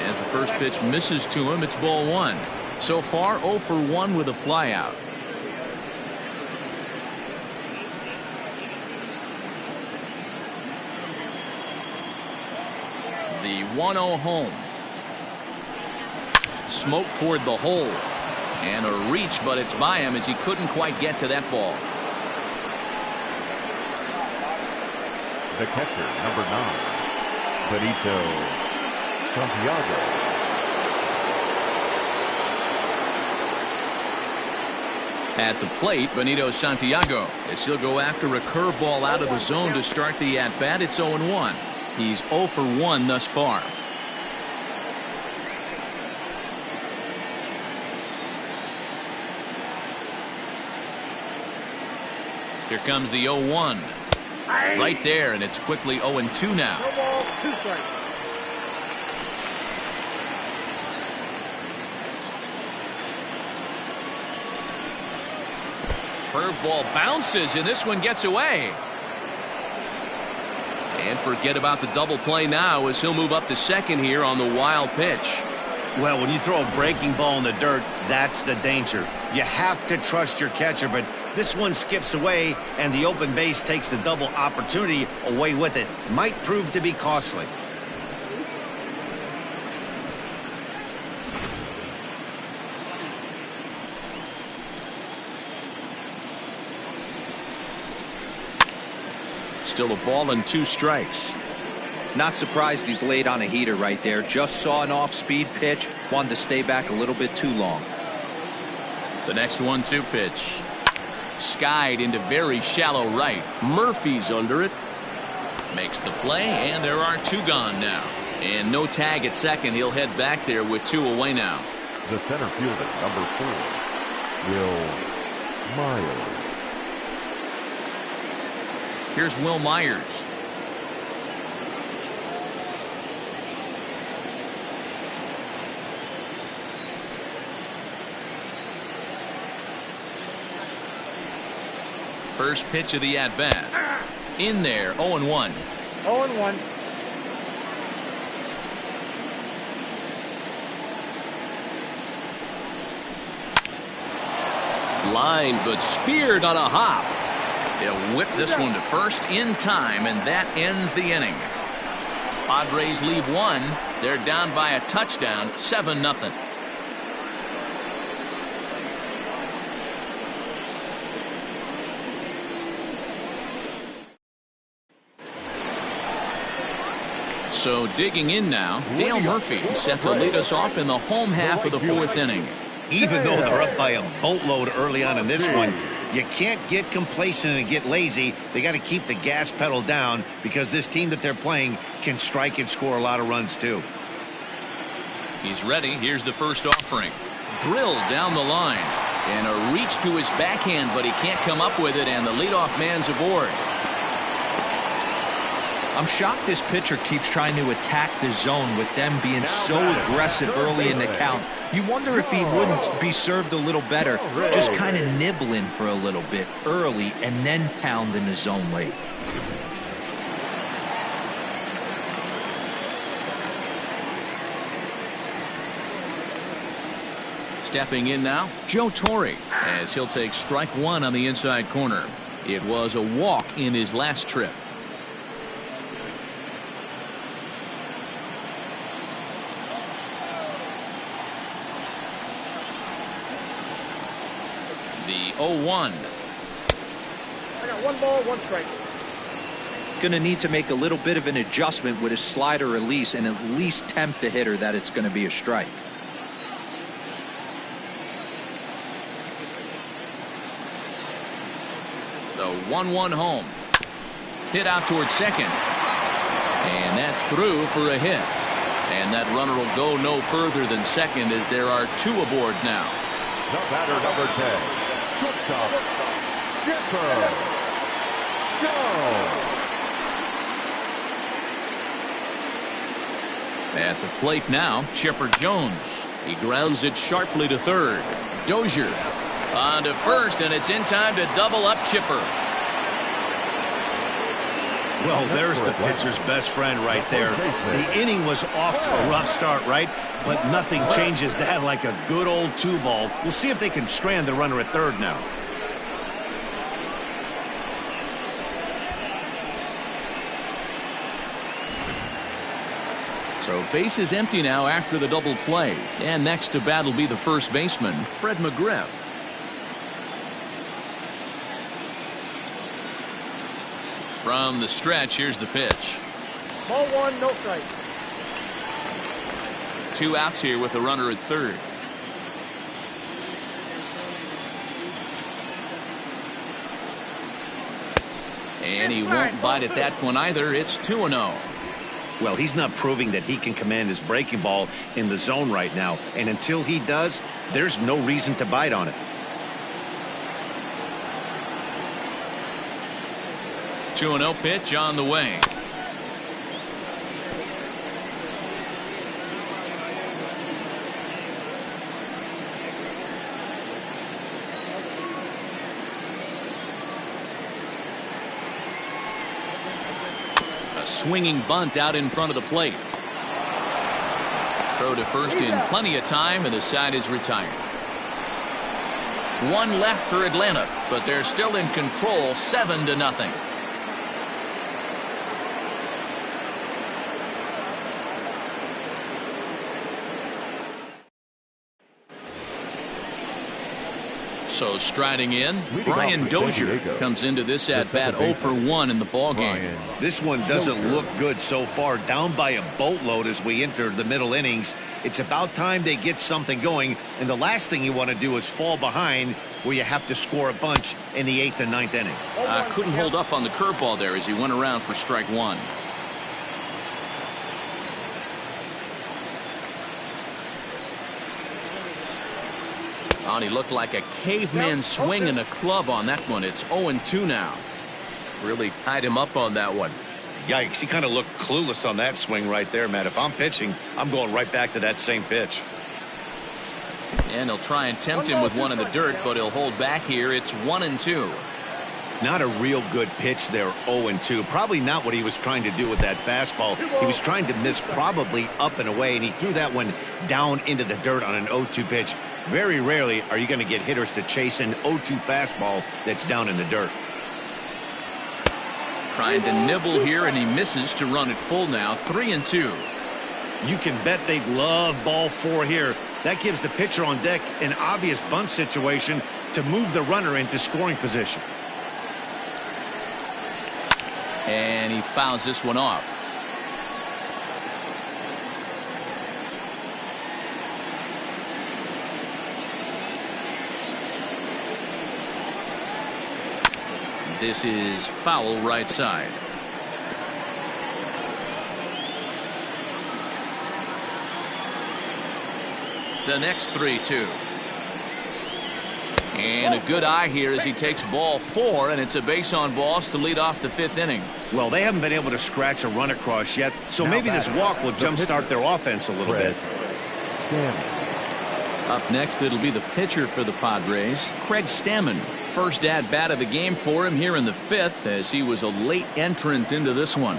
As the first pitch misses to him, it's ball 1. So far, 0 for 1 with a flyout. The 1-0 home. Smoke toward the hole. And a reach, but it's by him as he couldn't quite get to that ball. The catcher, number 9, Benito Santiago. At the plate, Benito Santiago, as he'll go after a curveball out of the zone to start the at-bat. It's 0-1. He's 0 for 1 thus far. Here comes the 0-1. Right there, and it's quickly 0-2 now. No ball, 2 strikes. Curveball bounces, and this one gets away. And forget about the double play now as he'll move up to second here on the wild pitch. Well, when you throw a breaking ball in the dirt, that's the danger. You have to trust your catcher, but this one skips away, and the open base takes the double opportunity away with it. Might prove to be costly. Still a ball and 2 strikes. Not surprised he's laid on a heater right there. Just saw an off-speed pitch. Wanted to stay back a little bit too long. The next 1-2 pitch. Skied into very shallow right. Murphy's under it. Makes the play, and there are 2 gone now. And no tag at second. He'll head back there with 2 away now. The center fielder, number 4, Will Myers. Here's Will Myers. First pitch of the at-bat. In there, 0-1. 0-1. Line, but speared on a hop. They'll whip this one to first in time, and that ends the inning. Padres leave 1. They're down by a touchdown, 7-0. So digging in now, Dale Murphy set to lead us off in the home half of the 4th inning. Even though they're up by a boatload early on in this one, you can't get complacent and get lazy. They got to keep the gas pedal down because this team that they're playing can strike and score a lot of runs too. He's ready. Here's the first offering. Drilled down the line. And a reach to his backhand, but he can't come up with it, and the leadoff man's aboard. I'm shocked this pitcher keeps trying to attack the zone with them being so aggressive early in the count. You wonder if he wouldn't be served a little better, just kind of nibbling for a little bit early and then pounding the zone late. Stepping in now, Joe Torre, as he'll take strike 1 on the inside corner. It was a walk in his last trip. The 0-1. I got 1 ball, 1 strike. Going to need to make a little bit of an adjustment with his slider release and at least tempt the hitter that it's going to be a strike. The 1-1 home. Hit out towards second. And that's through for a hit. And that runner will go no further than second as there are 2 aboard now. The batter, number 10. Shortstop, Chipper Jones. At the plate now, Chipper Jones. He grounds it sharply to third. Dozier on to first, and it's in time to double up Chipper. Well, there's the pitcher's best friend right there. The inning was off to a rough start, right? But nothing changes that like a good old 2-ball. We'll see if they can strand the runner at third now. So base is empty now after the double play. And next to bat will be the first baseman, Fred McGriff. From the stretch, here's the pitch. Ball 1, no strike. 2 outs here with a runner at third. And he won't bite at that one either. It's 2-0. Well, he's not proving that he can command his breaking ball in the zone right now. And until he does, there's no reason to bite on it. 2-0 pitch on the way. A swinging bunt out in front of the plate. Throw to first in plenty of time, and the side is retired. One left for Atlanta, but they're still in control, 7-0. So striding in, Brian Dozier comes into this at-bat 0 for 1 in the ballgame. This one doesn't look good so far. Down by a boatload as we enter the middle innings. It's about time they get something going, and the last thing you want to do is fall behind where you have to score a bunch in the 8th and 9th inning. Couldn't hold up on the curveball there as he went around for strike one. And he looked like a caveman swinging a club on that one. It's 0-2 now. Really tied him up on that one. Yikes, he kind of looked clueless on that swing right there, Matt. If I'm pitching, I'm going right back to that same pitch. And he'll try and tempt him with one in the dirt, but he'll hold back here. It's 1-2. Not a real good pitch there, 0-2. Probably not what he was trying to do with that fastball. He was trying to miss probably up and away, and he threw that one down into the dirt on an 0-2 pitch. Very rarely are you going to get hitters to chase an 0-2 fastball that's down in the dirt. Trying to nibble here, and he misses to run it full now, 3-2. You can bet they love ball 4 here. That gives the pitcher on deck an obvious bunt situation to move the runner into scoring position. And he fouls this one off. This is foul right side. The next 3-2. And a good eye here as he takes ball 4, and it's a base on balls to lead off the 5th inning. Well, they haven't been able to scratch a run across yet, so maybe this walk will jumpstart their offense a little bit. Up next, it'll be the pitcher for the Padres, Craig Stammen. First at-bat of the game for him here in the 5th, as he was a late entrant into this one.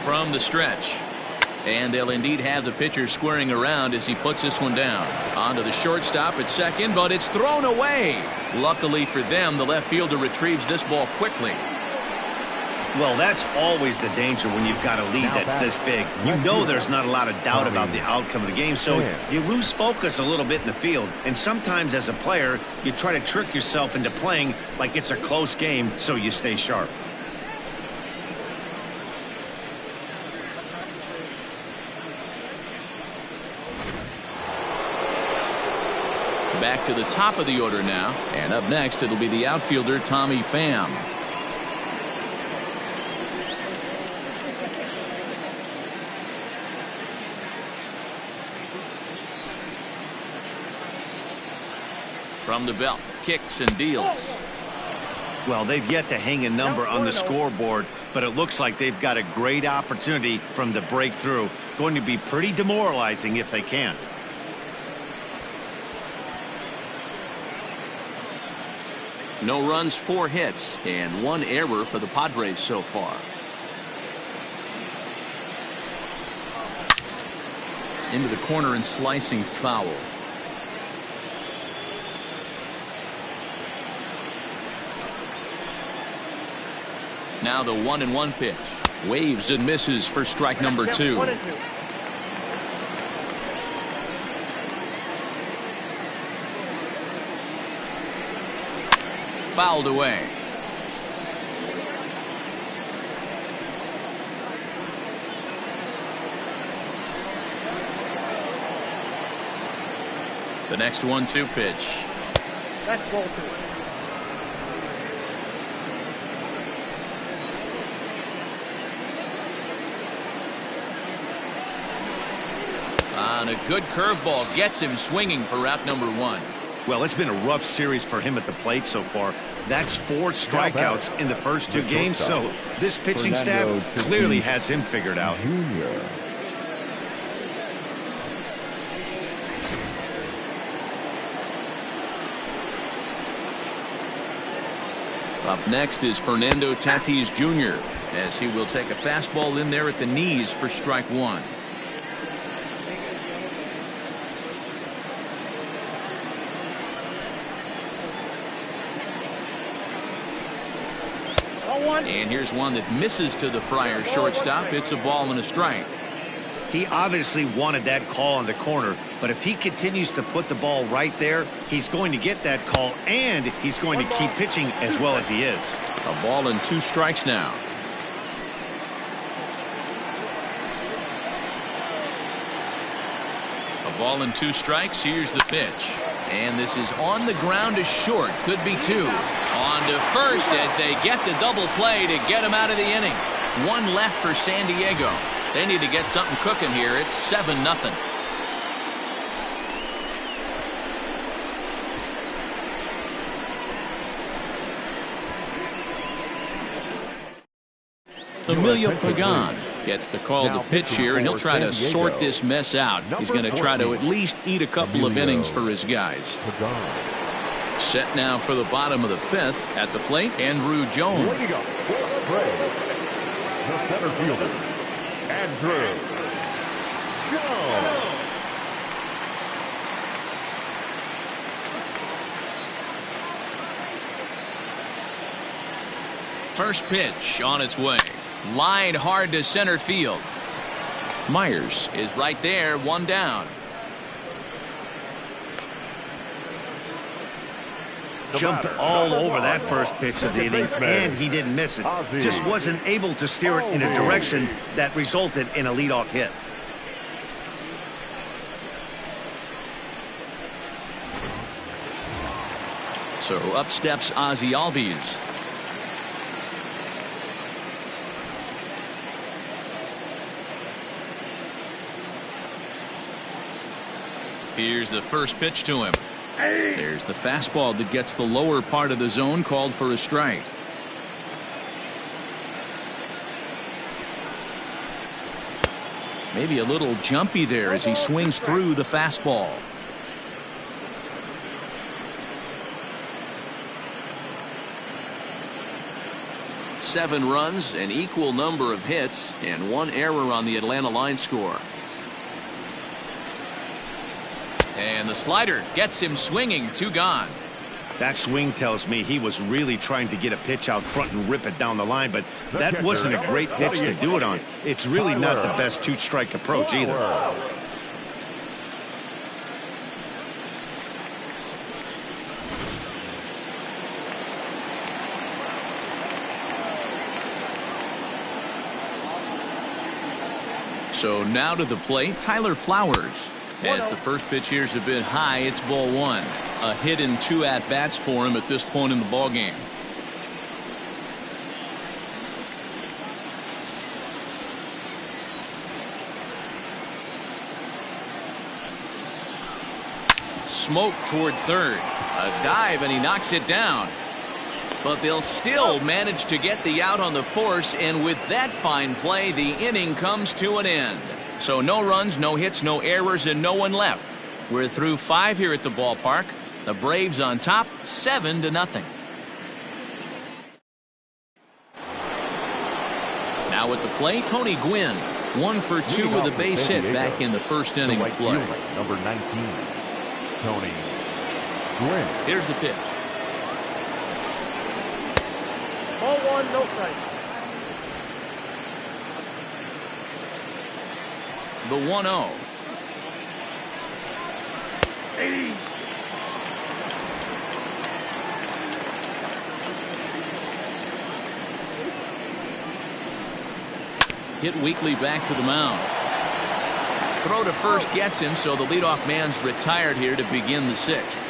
From the stretch. And they'll indeed have the pitcher squaring around as he puts this one down. Onto the shortstop at second, but it's thrown away. Luckily for them, the left fielder retrieves this ball quickly. Well, that's always the danger when you've got a lead that's this big. You know there's not a lot of doubt about the outcome of the game, so you lose focus a little bit in the field. And sometimes as a player, you try to trick yourself into playing like it's a close game so you stay sharp. Back to the top of the order now, and up next it'll be the outfielder Tommy Pham. From the belt, kicks and deals. Well, they've yet to hang a number on the scoreboard, but it looks like they've got a great opportunity from the breakthrough. Going to be pretty demoralizing if they can't. No runs, 4 hits, and 1 error for the Padres so far. Into the corner and slicing foul. Now the 1-1 pitch. Waves and misses for strike number 2. 1-2. Fouled away. The next 1-2 pitch. That's ball 2. And a good curveball gets him swinging for out number 1. Well, it's been a rough series for him at the plate so far. That's 4 strikeouts in the first 2 games, so this pitching staff clearly has him figured out. Up next is Fernando Tatis Jr. as he will take a fastball in there at the knees for strike 1. And here's one that misses to the Friars shortstop. It's a ball and a strike. He obviously wanted that call on the corner, but if he continues to put the ball right there, he's going to get that call, and he's going to keep pitching as well as he is. A ball and 2 strikes now. A ball and 2 strikes. Here's the pitch. And this is on the ground to short. Could be 2. On to first as they get the double play to get him out of the inning. 1 left for San Diego. They need to get something cooking here. It's 7-0. Emilio Pagan gets the call to pitch here, and he'll try to sort this mess out. He's going to try to at least eat a couple of innings for his guys. Set now for the bottom of the 5th. At the plate, Andrew Jones. The center fielder, Andrew Jones. First pitch on its way. Line hard to center field. Myers is right there, 1 down. Jumped all over that first pitch of the inning, and he didn't miss it. Just wasn't able to steer it in a direction that resulted in a leadoff hit. So up steps Ozzie Albies. Here's the first pitch to him. There's the fastball that gets the lower part of the zone, called for a strike. Maybe a little jumpy there as he swings through the fastball. Seven runs, an equal number of hits, and 1 error on the Atlanta line score. And the slider gets him swinging. 2 gone. That swing tells me he was really trying to get a pitch out front and rip it down the line, but that wasn't a great pitch to do it on. It's really not the best 2-strike approach either. So now to the plate, Tyler Flowers. As the first pitch here is a bit high, it's ball 1. A hit and 2 at-bats for him at this point in the ballgame. Smoke toward third. A dive, and he knocks it down. But they'll still manage to get the out on the force, and with that fine play, the inning comes to an end. So no runs, no hits, no errors, and no one left. We're through 5 here at the ballpark. The Braves on top, 7-0. Now at the plate, Tony Gwynn. 1 for 2 with a base hit back in the first inning of play. Number 19, Tony Gwynn. Here's the pitch. Ball 1, no strike. The 1-0. 80. Hit weakly back to the mound. Throw to first gets him, so the leadoff man's retired here to begin the 6th.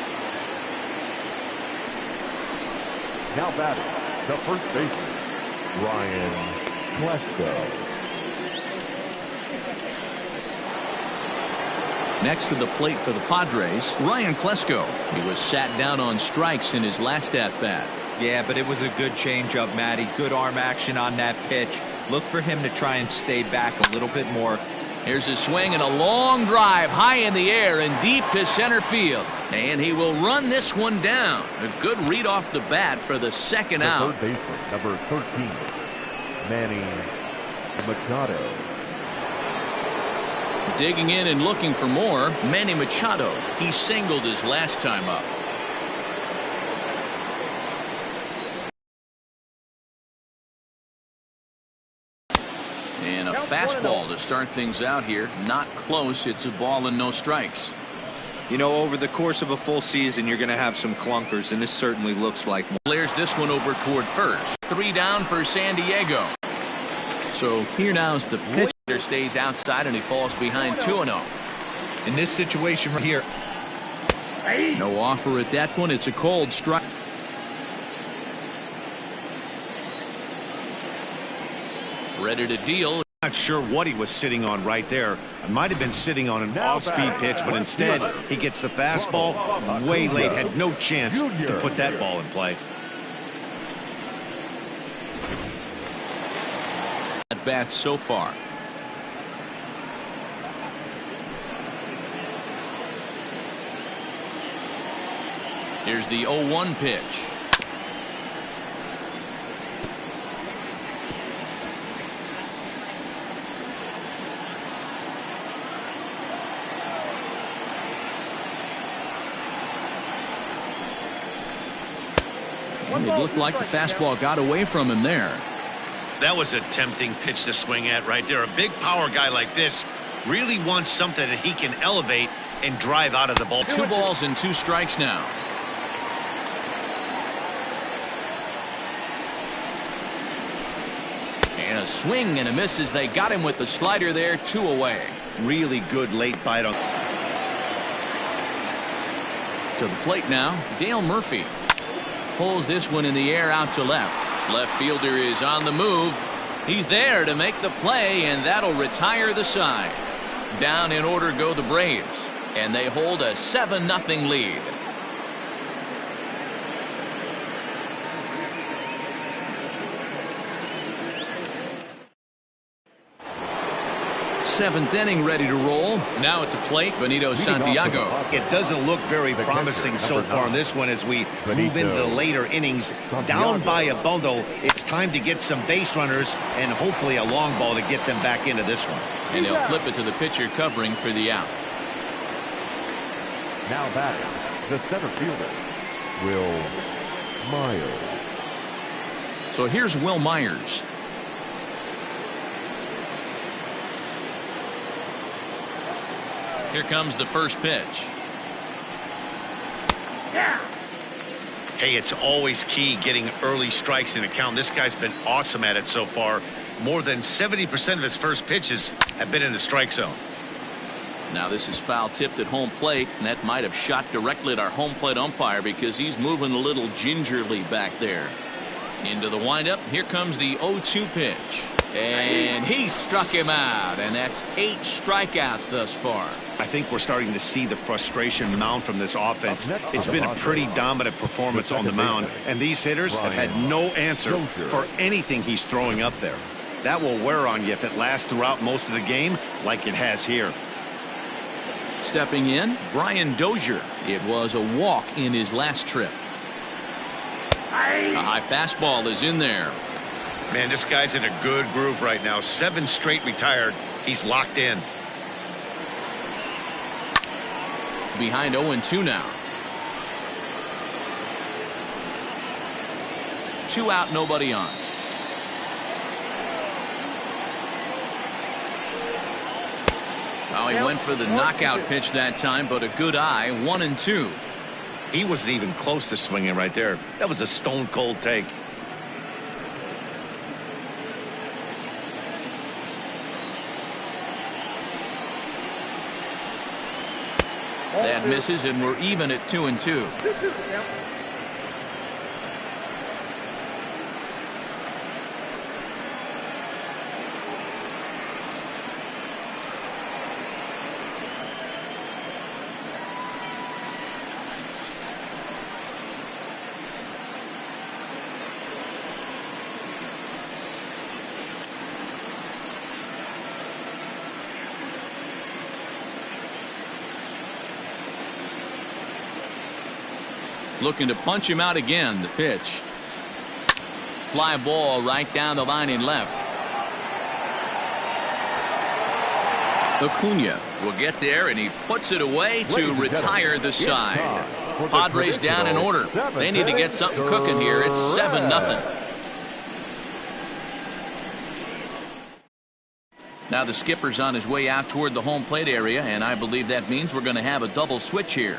Now batting, the first baseman, Ryan Klesko. Next to the plate for the Padres, Ryan Klesko. He was sat down on strikes in his last at-bat. Yeah, but it was a good changeup, Matty. Good arm action on that pitch. Look for him to try and stay back a little bit more. Here's a swing and a long drive high in the air and deep to center field. And he will run this one down. A good read off the bat for the second out. Third baseman, number 13, Manny Machado. Digging in and looking for more, Manny Machado. He singled his last time up. And a fastball to start things out here. Not close. It's a ball and no strikes. You know, over the course of a full season, you're going to have some clunkers, and this certainly looks like one. Clears this one over toward first. 3 down for San Diego. So here now's the pitcher stays outside and he falls behind 2-0. In this situation right here. No offer at that one. It's a cold strike. Ready to deal. Not sure what he was sitting on right there. It might have been sitting on an off-speed pitch, but instead he gets the fastball way late. Had no chance to put that ball in play. At bats so far. Here's the 0-1 pitch. It looked like the fastball got away from him there. That was a tempting pitch to swing at right there. A big power guy like this really wants something that he can elevate and drive out of the ball. 2 balls and 2 strikes now. And a swing and a miss as they got him with the slider there. 2 away. Really good late bite on. To the plate now, Dale Murphy. Pulls this one in the air out to left. Left fielder is on the move. He's there to make the play, and that'll retire the side. Down in order go the Braves, and they hold a 7-0 lead. Seventh inning ready to roll. Now at the plate, Benito Santiago. It doesn't look very promising so far in this one as we move into the later innings. Down by a bundle, it's time to get some base runners and hopefully a long ball to get them back into this one. And he'll flip it to the pitcher covering for the out. Now batting, the center fielder, Will Myers. So here's Will Myers. Here comes the first pitch. Hey, it's always key getting early strikes in a count. This guy's been awesome at it so far. More than 70% of his first pitches have been in the strike zone. Now this is foul tipped at home plate, and that might have shot directly at our home plate umpire because he's moving a little gingerly back there. Into the windup. Here comes the 0-2 pitch. And he struck him out, and that's 8 strikeouts thus far. I think we're starting to see the frustration mount from this offense. It's been a pretty dominant performance on the mound, and these hitters have had no answer for anything he's throwing up there. That will wear on you if it lasts throughout most of the game like it has here. Stepping in, Brian Dozier. It was a walk in his last trip. A high fastball is in there. Man, this guy's in a good groove right now. 7 straight retired. He's locked in. Behind 0-2 now. 2 out, nobody on. Well, he went for the knockout pitch that time, but a good eye. 1-2. He wasn't even close to swinging right there. That was a stone cold take. That misses, and we're even at 2-2. Looking to punch him out again. The pitch. Fly ball right down the line in left. Acuna will get there, and he puts it away to retire the side. Padres down in order. They need to get something cooking here. It's 7-0. Now the skipper's on his way out toward the home plate area, and I believe that means we're going to have a double switch here.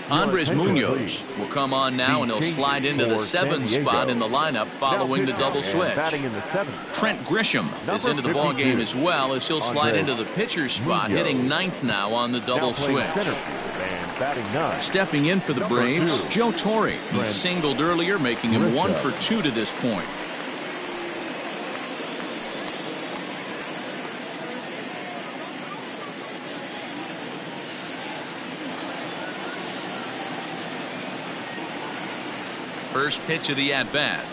Andres Munoz will come on now, and he'll slide into the 7 spot in the lineup following the double switch. Trent Grisham is into the ballgame as well, as he'll slide into the pitcher's spot, hitting 9th now on the double switch. Stepping in for the Braves, Joe Torre. He singled earlier, making him 1 for 2 to this point. First pitch of the at-bat.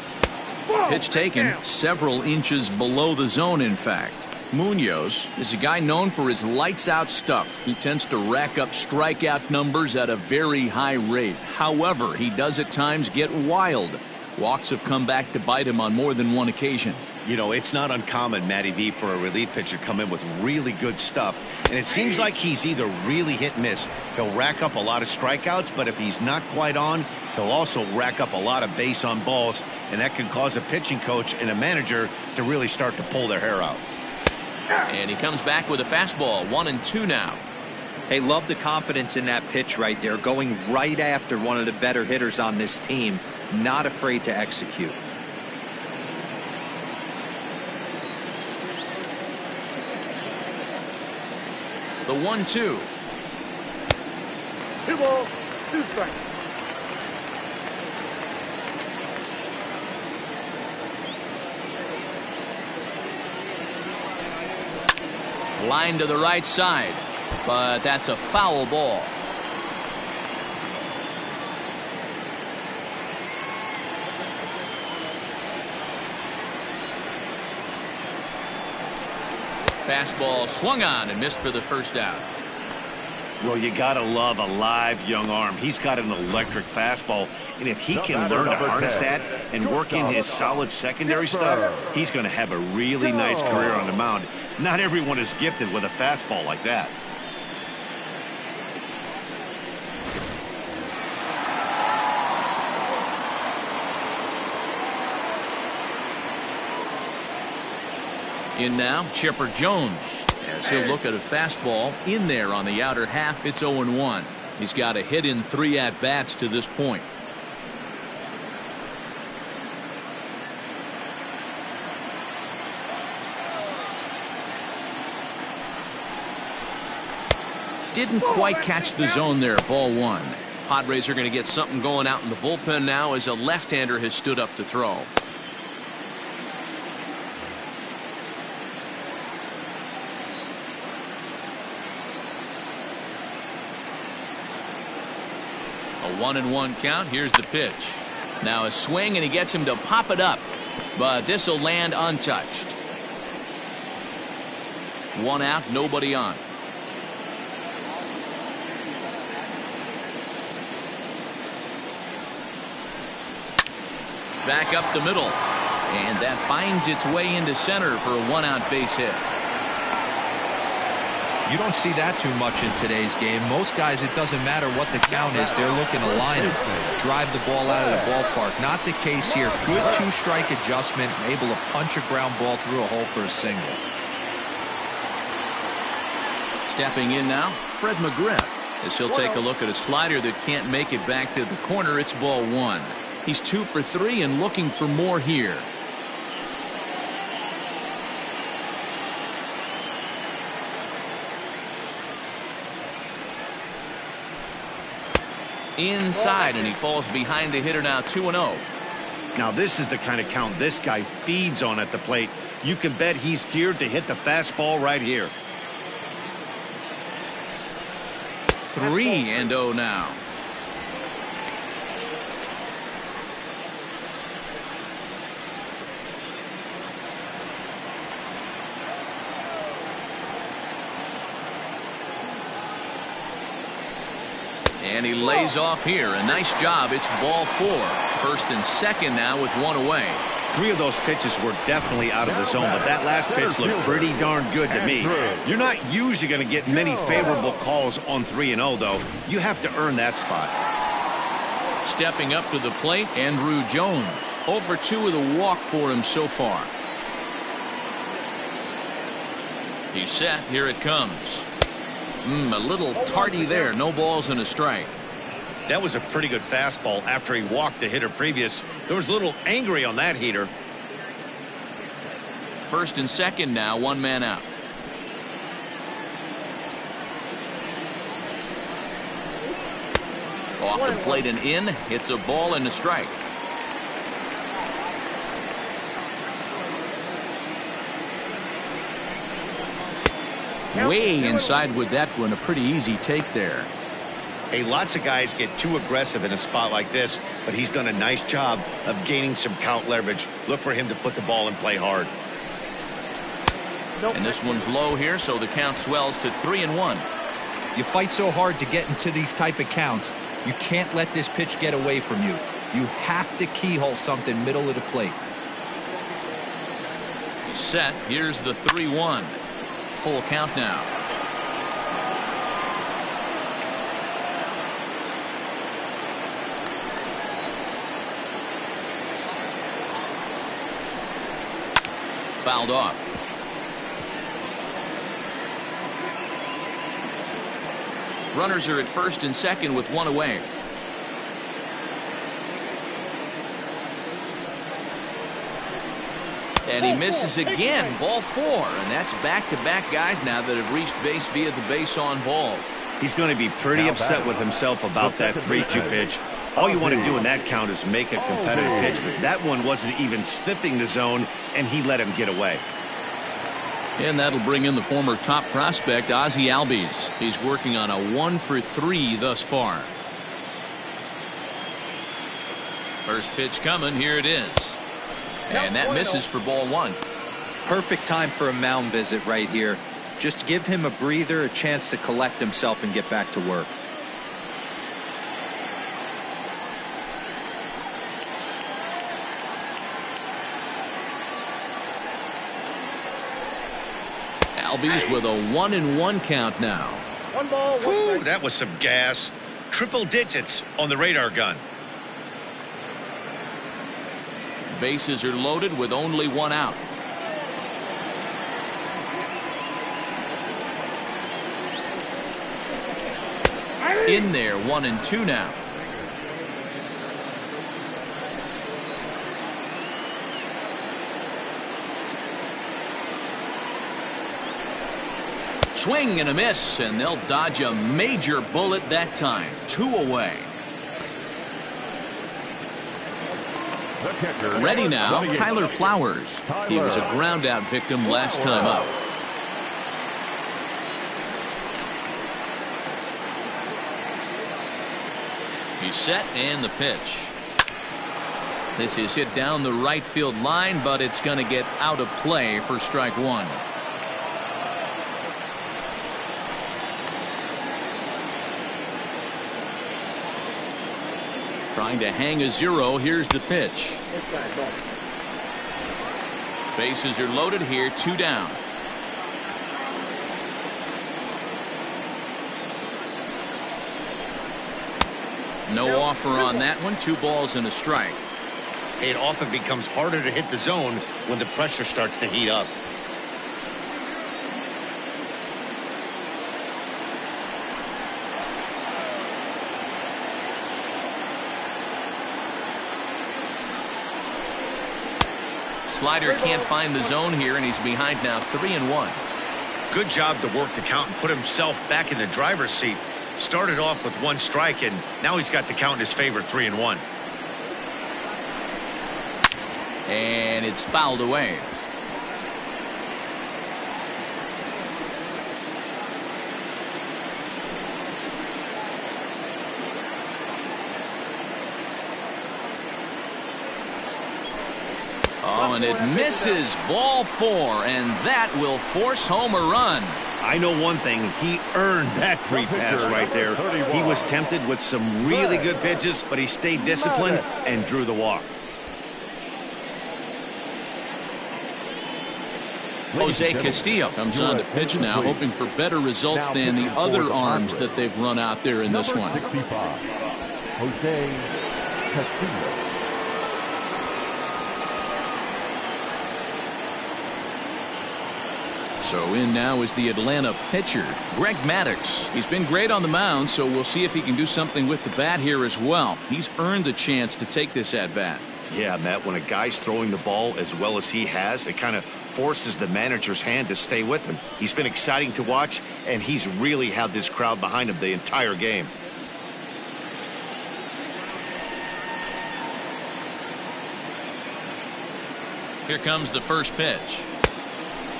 Pitch taken several inches below the zone, in fact. Munoz is a guy known for his lights-out stuff. He tends to rack up strikeout numbers at a very high rate. However, he does at times get wild. Walks have come back to bite him on more than one occasion. You know, it's not uncommon, Matty V, for a relief pitcher to come in with really good stuff. And it seems like he's either really hit and miss. He'll rack up a lot of strikeouts, but if he's not quite on, he'll also rack up a lot of base on balls. And that can cause a pitching coach and a manager to really start to pull their hair out. And he comes back with a fastball. 1-2 now. Hey, love the confidence in that pitch right there. Going right after one of the better hitters on this team. Not afraid to execute. The 1-2. 2 balls, 2 strikes. Line to the right side, but that's a foul ball. Fastball swung on and missed for the first out. Well, you gotta love a live young arm. He's got an electric fastball, and if he can learn to harness that and work in his solid secondary stuff, he's going to have a really nice career on the mound. Not everyone is gifted with a fastball like that. In now, Chipper Jones, as he'll look at a fastball in there on the outer half. It's 0-1. He's got a hit in 3 at-bats to this point. Didn't quite catch the zone there. Ball 1. Padres are going to get something going out in the bullpen now, as a left-hander has stood up to throw. A 1-1 count. Here's the pitch. Now a swing, and he gets him to pop it up, but this will land untouched. 1 out, nobody on. Back up the middle, and that finds its way into center for a 1-out base hit. You don't see that too much in today's game. Most guys, it doesn't matter what the count is. They're looking to line it, drive the ball out of the ballpark. Not the case here. Good 2-strike adjustment, able to punch a ground ball through a hole for a single. Stepping in now, Fred McGriff, as he'll take a look at a slider that can't make it back to the corner. It's ball 1. He's 2 for 3 and looking for more here. Inside, and he falls behind the hitter now. 2-0. Now this is the kind of count this guy feeds on at the plate. You can bet he's geared to hit the fastball right here. 3-0 now. And he lays off here. A nice job. It's ball 4. First and second now with one away. 3 of those pitches were definitely out of the zone, but that last pitch looked pretty darn good to me. You're not usually going to get many favorable calls on 3-0, though. You have to earn that spot. Stepping up to the plate, Andrew Jones. 0 for 2 with a walk for him so far. He's set. Here it comes. A little tardy there. No balls and a strike. That was a pretty good fastball after he walked the hitter previous. There was a little angry on that heater. First and second now, one man out. Off the plate and in. It's a ball and a strike. Way inside with that one. A pretty easy take there. Hey, lots of guys get too aggressive in a spot like this, but he's done a nice job of gaining some count leverage. Look for him to put the ball and play hard. And this one's low here, so the count swells to 3-1. You fight so hard to get into these type of counts. You can't let this pitch get away from you. You have to keyhole something middle of the plate. He's set. Here's the 3-1. Full count now. Fouled off. Runners are at first and second with one away. And he misses again. Ball 4. And that's back-to-back guys now that have reached base via the base on balls. He's going to be pretty upset with himself about that 3-2 pitch. All you want to do in that count is make a competitive pitch, but that one wasn't even sniffing the zone, and he let him get away. And that'll bring in the former top prospect, Ozzie Albies. He's working on a 1 for 3 thus far. First pitch coming. Here it is. And that misses for ball 1. Perfect time for a mound visit right here. Just give him a breather, a chance to collect himself and get back to work. Albies with a 1-1 count now. 1 ball, 1 Whew, strike. that was some gas. Triple digits on the radar gun. Bases are loaded with only 1 out. In there, 1-2 now. Swing and a miss, and they'll dodge a major bullet that time. 2 away. Ready now, Tyler Flowers. He was a ground out victim last time up. He's set and the pitch. This is hit down the right field line, but it's going to get out of play for strike 1. Trying to hang a 0. Here's the pitch. Bases are loaded here. 2 down. No offer on that one. 2 balls and a strike. It often becomes harder to hit the zone when the pressure starts to heat up. Slider can't find the zone here, and he's behind now. 3-1. Good job to work the count and put himself back in the driver's seat. Started off with 1 strike, and now he's got the count in his favor. 3-1. And it's fouled away. Oh, and it misses. Ball 4, and that will force home a run. I know one thing. He earned that free pass right there. He was tempted with some really good pitches, but he stayed disciplined and drew the walk. Jose Castillo comes on to pitch now, hoping for better results than the other arms that they've run out there in this one. 65, Jose Castillo. So in now is the Atlanta pitcher, Greg Maddux. He's been great on the mound, so we'll see if he can do something with the bat here as well. He's earned the chance to take this at bat. Yeah, Matt, when a guy's throwing the ball as well as he has, it kind of forces the manager's hand to stay with him. He's been exciting to watch, and he's really had this crowd behind him the entire game. Here comes the first pitch.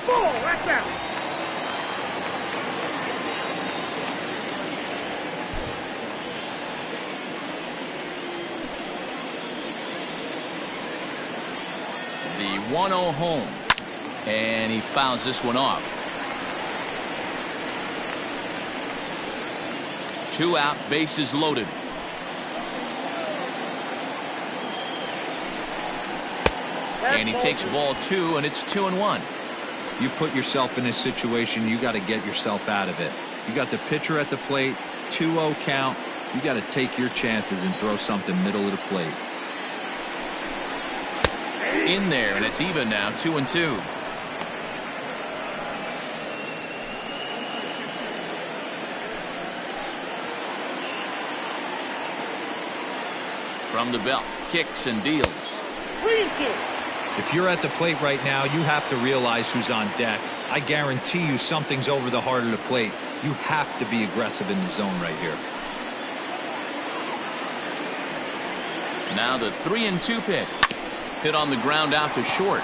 Ball, that's out. The 1-0 home. And he fouls this one off. 2 out, bases loaded. And he takes ball 2, and it's 2-1. You put yourself in this situation, you got to get yourself out of it. You got the pitcher at the plate, 2-0 count. You got to take your chances and throw something middle of the plate. In there, and it's even now, 2-2. From the belt, kicks and deals. 3-2. If you're at the plate right now, you have to realize who's on deck. I guarantee you something's over the heart of the plate. You have to be aggressive in the zone right here. Now the 3-2 pitch. Hit on the ground out to short.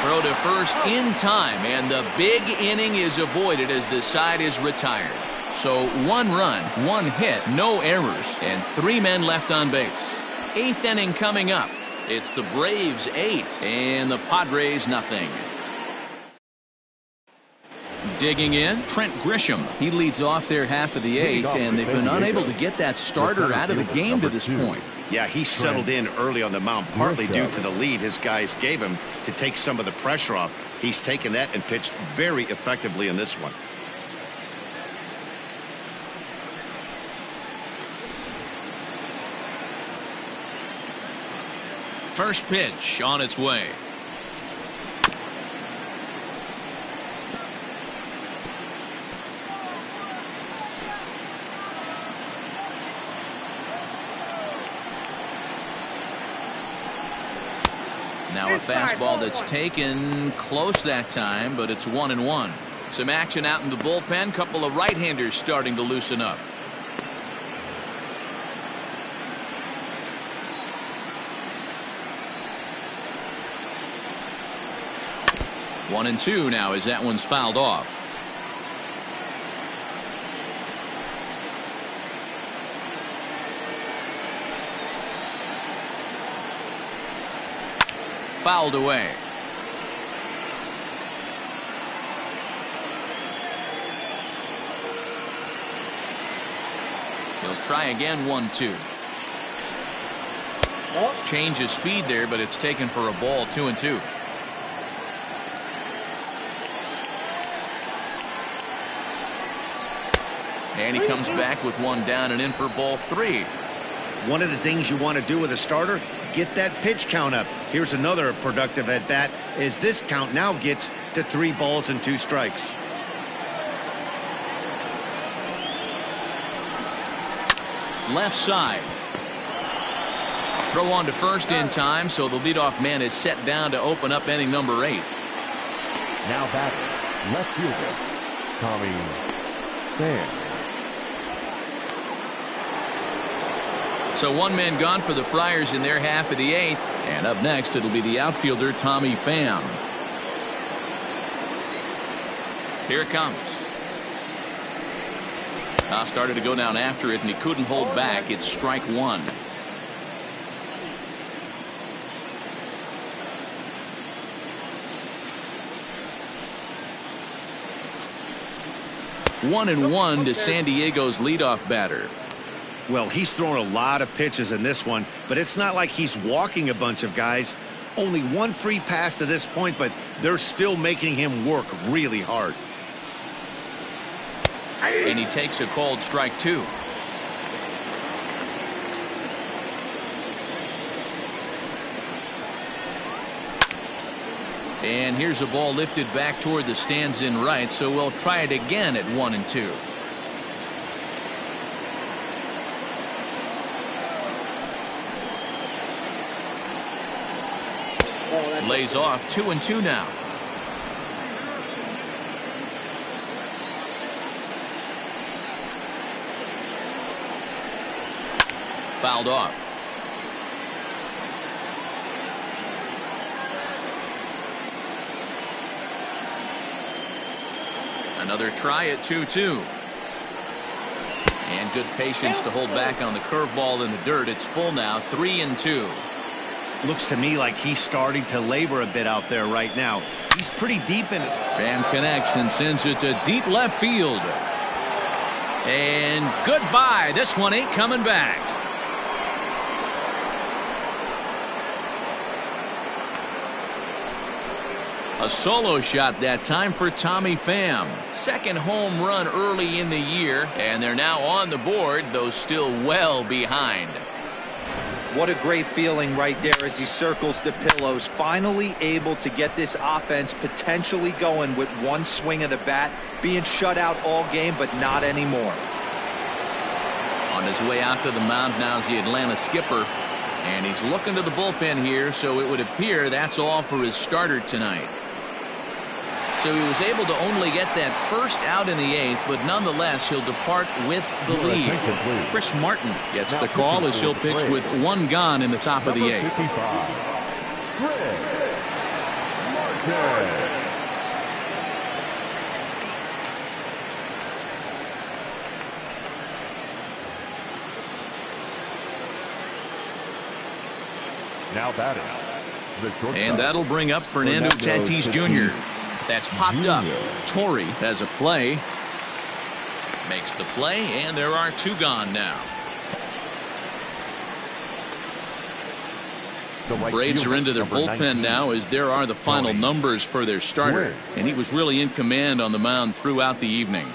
Throw to first in time, and the big inning is avoided as the side is retired. So 1 run, 1 hit, no errors, and 3 men left on base. 8th inning coming up. It's the Braves 8 and the Padres nothing. Digging in, Trent Grisham. He leads off their half of the 8th, and they've been unable to get that starter out of the game to this point. Yeah, he settled in early on the mound, partly due to the lead his guys gave him to take some of the pressure off. He's taken that and pitched very effectively in this one. First pitch on its way. Now a fastball that's taken close that time, but it's 1-1. Some action out in the bullpen. Couple of right-handers starting to loosen up. One and 2 now as that one's fouled off. Fouled away. He'll try again, 1-2. Change of speed there, but it's taken for a ball, 2-2. And he comes back with 1 down and in for ball 3. One of the things you want to do with a starter, get that pitch count up. Here's another productive at bat, as this count now gets to 3 balls and 2 strikes. Left side. Throw on to first in time, so the leadoff man is set down to open up inning number 8. Now back, left fielder, Tommy Pham. So 1 man gone for the Friars in their half of the 8th. And up next, it'll be the outfielder, Tommy Pham. Here it comes. Started to go down after it, and he couldn't hold back. It's strike 1. 1-1 to San Diego's leadoff batter. Well, he's thrown a lot of pitches in this one, but it's not like he's walking a bunch of guys. Only one free pass to this point, but they're still making him work really hard. And he takes a called strike 2. And here's a ball lifted back toward the stands in right, so we'll try it again at 1-2. Lays off 2-2 now. Fouled off. Another try at 2-2. And good patience to hold back on the curveball in the dirt. It's full now, 3-2. Looks to me like he's starting to labor a bit out there right now. He's pretty deep in it. Fan connects and sends it to deep left field. And goodbye. This one ain't coming back. A solo shot that time for Tommy Pham. Second home run early in the year, and they're now on the board, though still well behind. What a great feeling right there as he circles the pillows. Finally able to get this offense potentially going with one swing of the bat. Being shut out all game, but not anymore. On his way out to the mound now is the Atlanta skipper. And he's looking to the bullpen here, so it would appear that's all for his starter tonight. So he was able to only get that first out in the 8th, but nonetheless he'll depart with the lead. Chris Martin gets the call as he'll pitch with one gone in the top of the 8th. Now batting. And that'll bring up Fernando Tatis Jr. That's popped up. Torrey has a play. Makes the play, and there are two gone now. Braves are into their bullpen now as there are the final numbers for their starter. And he was really in command on the mound throughout the evening.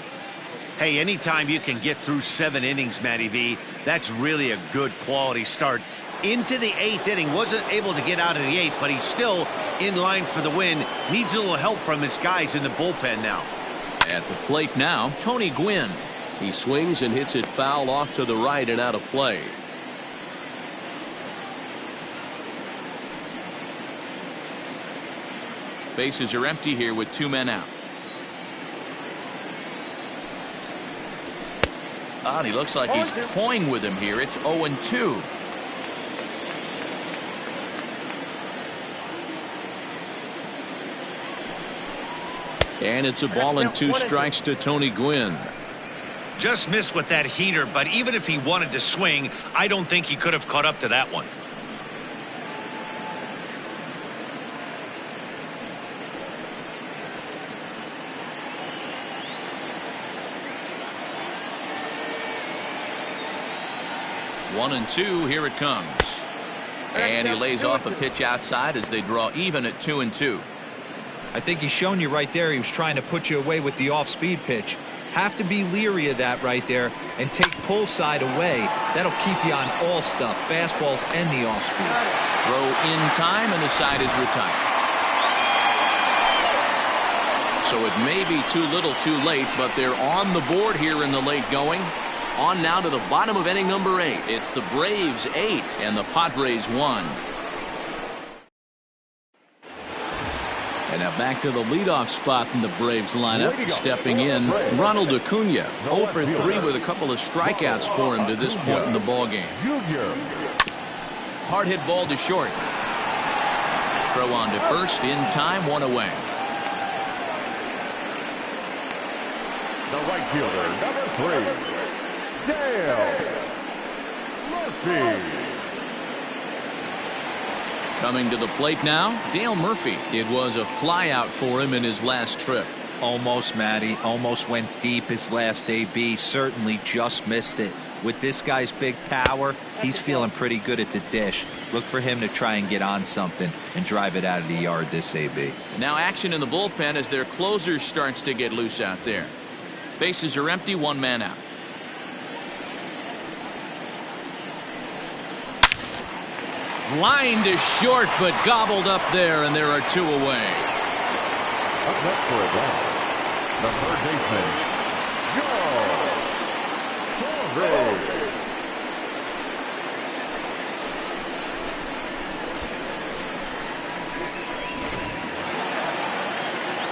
Hey, anytime you can get through 7 innings, Matty V, that's really a good quality start. Into the 8th inning, wasn't able to get out of the 8th, but he's still in line for the win. Needs a little help from his guys in the bullpen now. At the plate now, Tony Gwynn. He swings and hits it foul off to the right and out of play. Bases are empty here with 2 men out. And he looks like he's toying with him here. It's 0-2. And it's a ball and 2 strikes to Tony Gwynn. Just missed with that heater, but even if he wanted to swing, I don't think he could have caught up to that one. One and 2, here it comes. And he lays off a pitch outside as they draw even at 2-2. I think he's shown you right there he was trying to put you away with the off-speed pitch. Have to be leery of that right there and take pull side away. That'll keep you on all stuff, fastballs and the off-speed. Throw in time and the side is retired. So it may be too little too late, but they're on the board here in the late going. On now to the bottom of inning number 8. It's the Braves 8 and the Padres 1. And now back to the leadoff spot in the Braves lineup. Stepping in, Ronald Acuna. 0 for 3 with a couple of strikeouts for him to this point in the ballgame. Hard hit ball to short. Throw on to first in time, 1 away. The right fielder, number 3, Dale Murphy. Coming to the plate now, Dale Murphy. It was a flyout for him in his last trip. Almost, Matty. Almost went deep his last AB. Certainly just missed it. With this guy's big power, he's feeling pretty good at the dish. Look for him to try and get on something and drive it out of the yard this AB. Now action in the bullpen as their closer starts to get loose out there. Bases are empty, one man out. Line to short, but gobbled up there, and there are two away. Up next for a ball, the third baseman, Joe Torre.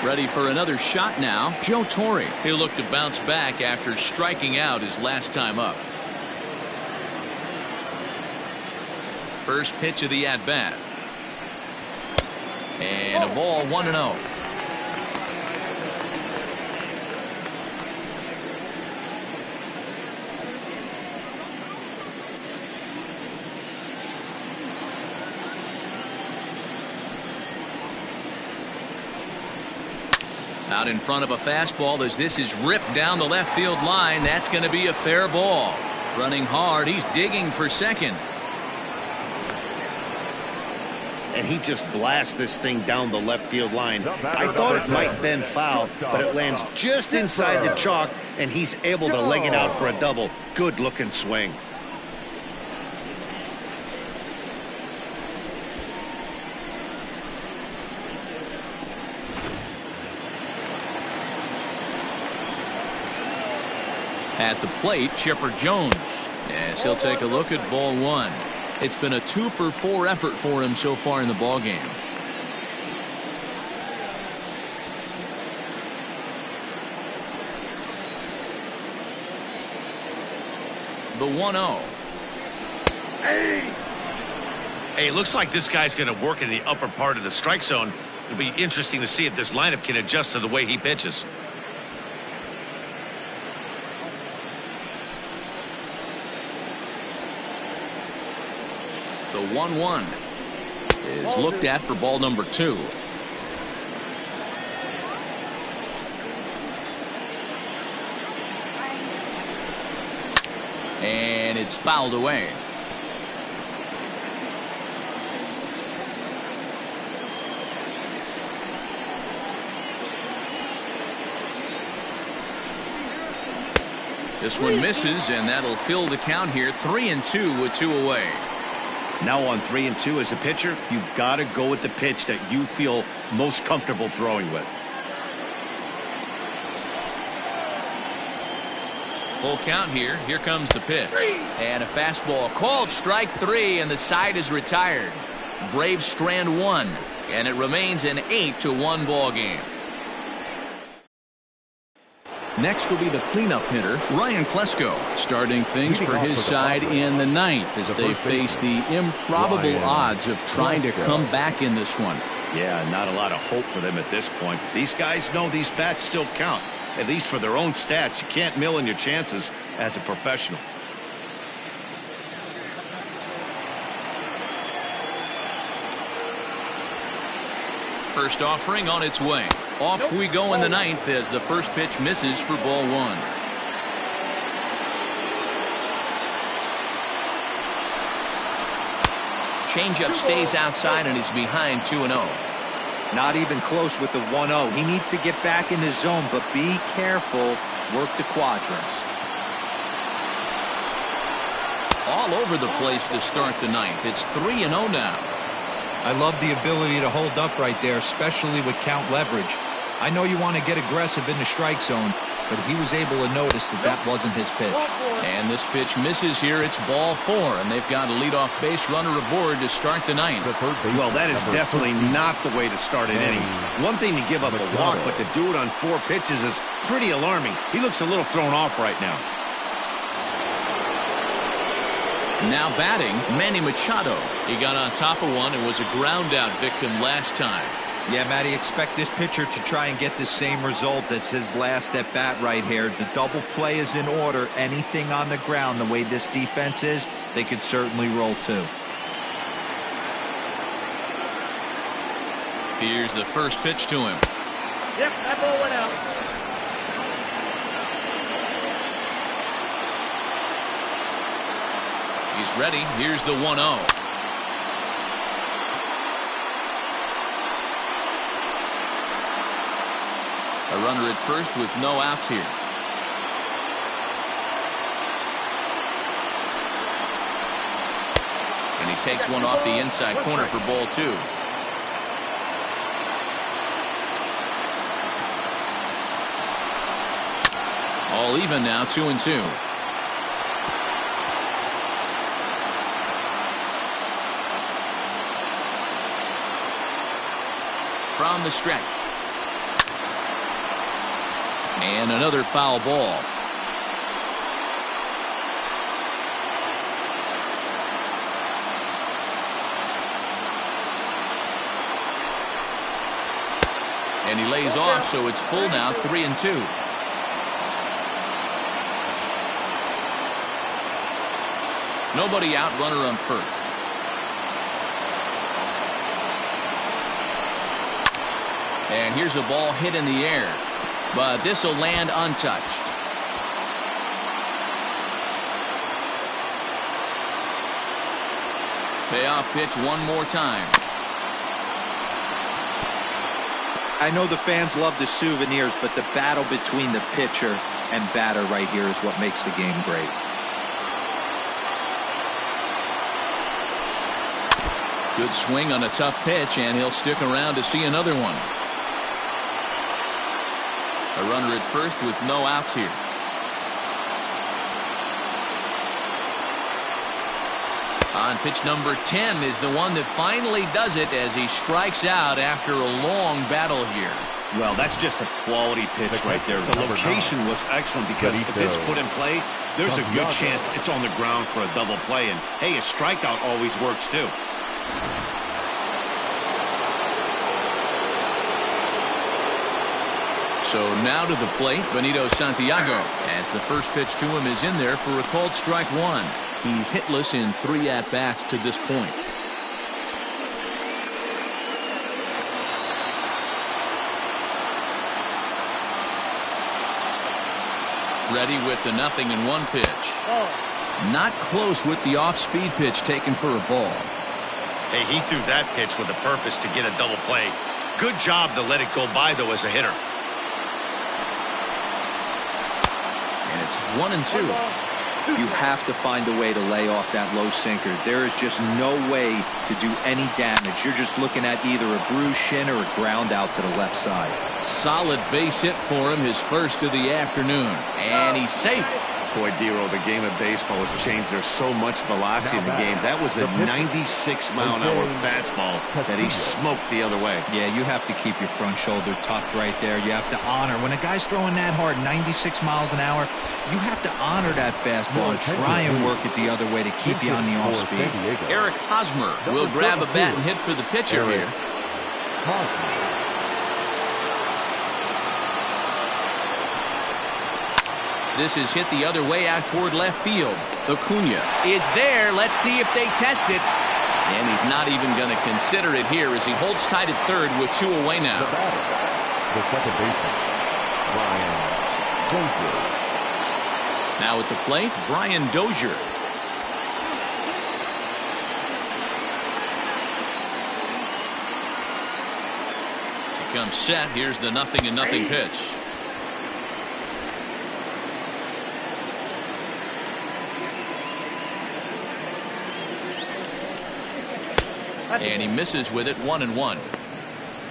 Ready for another shot now. Joe Torre. He'll look to bounce back after striking out his last time up. First pitch of the at-bat. And a ball 1-0. Out in front of a fastball as this is ripped down the left field line. That's going to be a fair ball. Running hard. He's digging for second. And he just blasts this thing down the left field line. I thought it might bend foul, but it lands just inside the chalk, and he's able to leg it out for a double. Good looking swing. At the plate, Chipper Jones. As he'll take a look at ball one. It's been a 2-for-4 effort for him so far in the ballgame. The 1-0. Hey, it looks like this guy's going to work in the upper part of the strike zone. It'll be interesting to see if this lineup can adjust to the way he pitches. The 1-1 is looked at for ball number 2. And it's fouled away. This one misses, and that'll fill the count here. 3-2 with 2 away. Now on 3-2 as a pitcher, you've got to go with the pitch that you feel most comfortable throwing with. Full count here. Here comes the pitch. And a fastball called strike 3, and the side is retired. Braves strand 1, and it remains an 8-1 ball game. Next will be the cleanup hitter, Ryan Klesko, starting things for his side in the ninth as they face the improbable odds of trying to come back in this one. Yeah, not a lot of hope for them at this point. These guys know these bats still count, at least for their own stats. You can't mill in your chances as a professional. First offering on its way. Off we go in the ninth as the first pitch misses for ball 1. Changeup stays outside and is behind 2-0. Not even close with the 1-0. He needs to get back in his zone, but be careful. Work the quadrants. All over the place to start the ninth. It's 3-0 now. I love the ability to hold up right there, especially with count leverage. I know you want to get aggressive in the strike zone, but he was able to notice that that wasn't his pitch. And this pitch misses here. It's ball 4, and they've got a leadoff base runner aboard to start the ninth. Well, that is definitely not the way to start an inning. One thing to give up a walk, but to do it on 4 pitches is pretty alarming. He looks a little thrown off right now. Now batting, Manny Machado. He got on top of one and was a ground out victim last time. Yeah, Matty, expect this pitcher to try and get the same result. That's his last at bat right here. The double play is in order. Anything on the ground, the way this defense is, they could certainly roll too. Here's the first pitch to him. Yep, that ball went out. He's ready. Here's the 1-0. A runner at first with no outs here. And he takes one off the inside corner for ball 2. All even now, 2-2. From the stretch. And another foul ball. And he lays off, so it's full now, 3-2. Nobody out, runner on first. And here's a ball hit in the air, but this will land untouched. Payoff pitch one more time. I know the fans love the souvenirs, but the battle between the pitcher and batter right here is what makes the game great. Good swing on a tough pitch, and he'll stick around to see another one. A runner at first with no outs here. On pitch number 10 is the one that finally does it as he strikes out after a long battle here. Well, that's just a quality pitch right there. The location was excellent because if it's put in play, there's a good chance it's on the ground for a double play. And, hey, a strikeout always works, too. So now to the plate, Benito Santiago, as the first pitch to him is in there for a called strike one. He's hitless in 3 at-bats to this point. Ready with the 0-1 pitch. Not close with the off-speed pitch taken for a ball. Hey, he threw that pitch with a purpose to get a double play. Good job to let it go by, though, as a hitter. And it's 1-2. You have to find a way to lay off that low sinker. There is just no way to do any damage. You're just looking at either a bruised shin or a ground out to the left side. Solid base hit for him, his first of the afternoon. And he's safe. Boy, Dero, the game of baseball has changed. There's so much velocity in the game. That was a 96-mile-an-hour fastball that he smoked the other way. Yeah, you have to keep your front shoulder tucked right there. You have to honor. When a guy's throwing that hard, 96 miles an hour, you have to honor that fastball and try and work it the other way to keep you on the off speed. Eric Hosmer will grab a bat and hit for the pitcher here. This is hit the other way out toward left field. Acuna is there. Let's see if they test it. And he's not even going to consider it here as he holds tight at third with 2 away now. The second baseman, Brian Dozier. Now at the plate, Brian Dozier. He comes set. Here's the 0-0 pitch. And he misses with it, 1-1.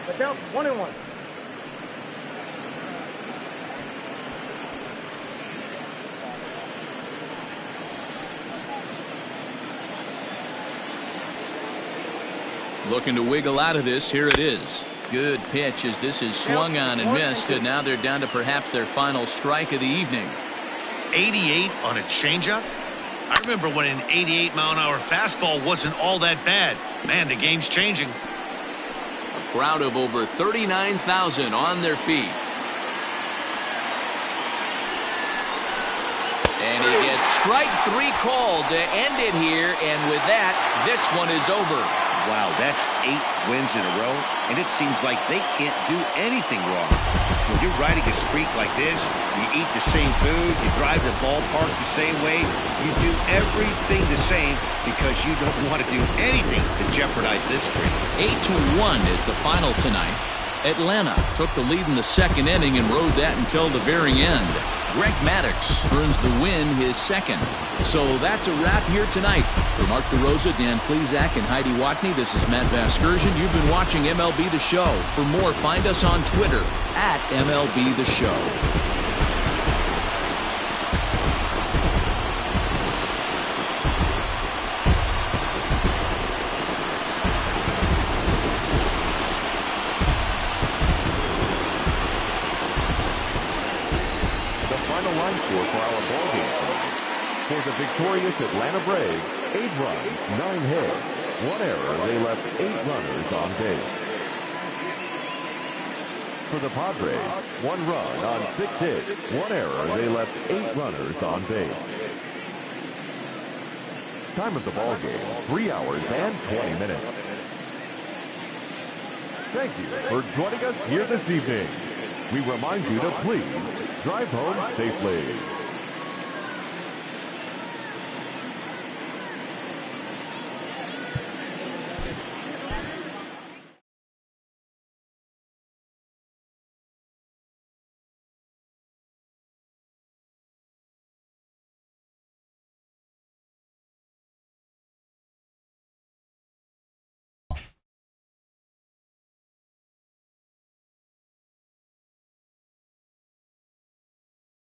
The count, 1-1. Looking to wiggle out of this. Here it is. Good pitch as this is swung on and missed. And now they're down to perhaps their final strike of the evening. 88 on a changeup? I remember when an 88-mile-an-hour fastball wasn't all that bad. Man, the game's changing. A crowd of over 39,000 on their feet. And he gets strike 3 called to end it here. And with that, this one is over. Wow, that's 8 wins in a row, and it seems like they can't do anything wrong. When you're riding a streak like this, you eat the same food, you drive the ballpark the same way, you do everything the same because you don't want to do anything to jeopardize this streak. 8-1 is the final tonight. Atlanta took the lead in the second inning and rode that until the very end. Greg Maddux earns the win, his second. So that's a wrap here tonight. For Mark DeRosa, Dan Plesac, and Heidi Watney, this is Matt Vasgersian. You've been watching MLB The Show. For more, find us on Twitter at MLB The Show. For the victorious Atlanta Braves, 8 runs, 9 hits, 1 error. They left 8 runners on base. For the Padres, 1 run on 6 hits, 1 error. They left 8 runners on base. Time of the ball game, 3 hours and 20 minutes. Thank you for joining us here this evening. We remind you to please drive home safely.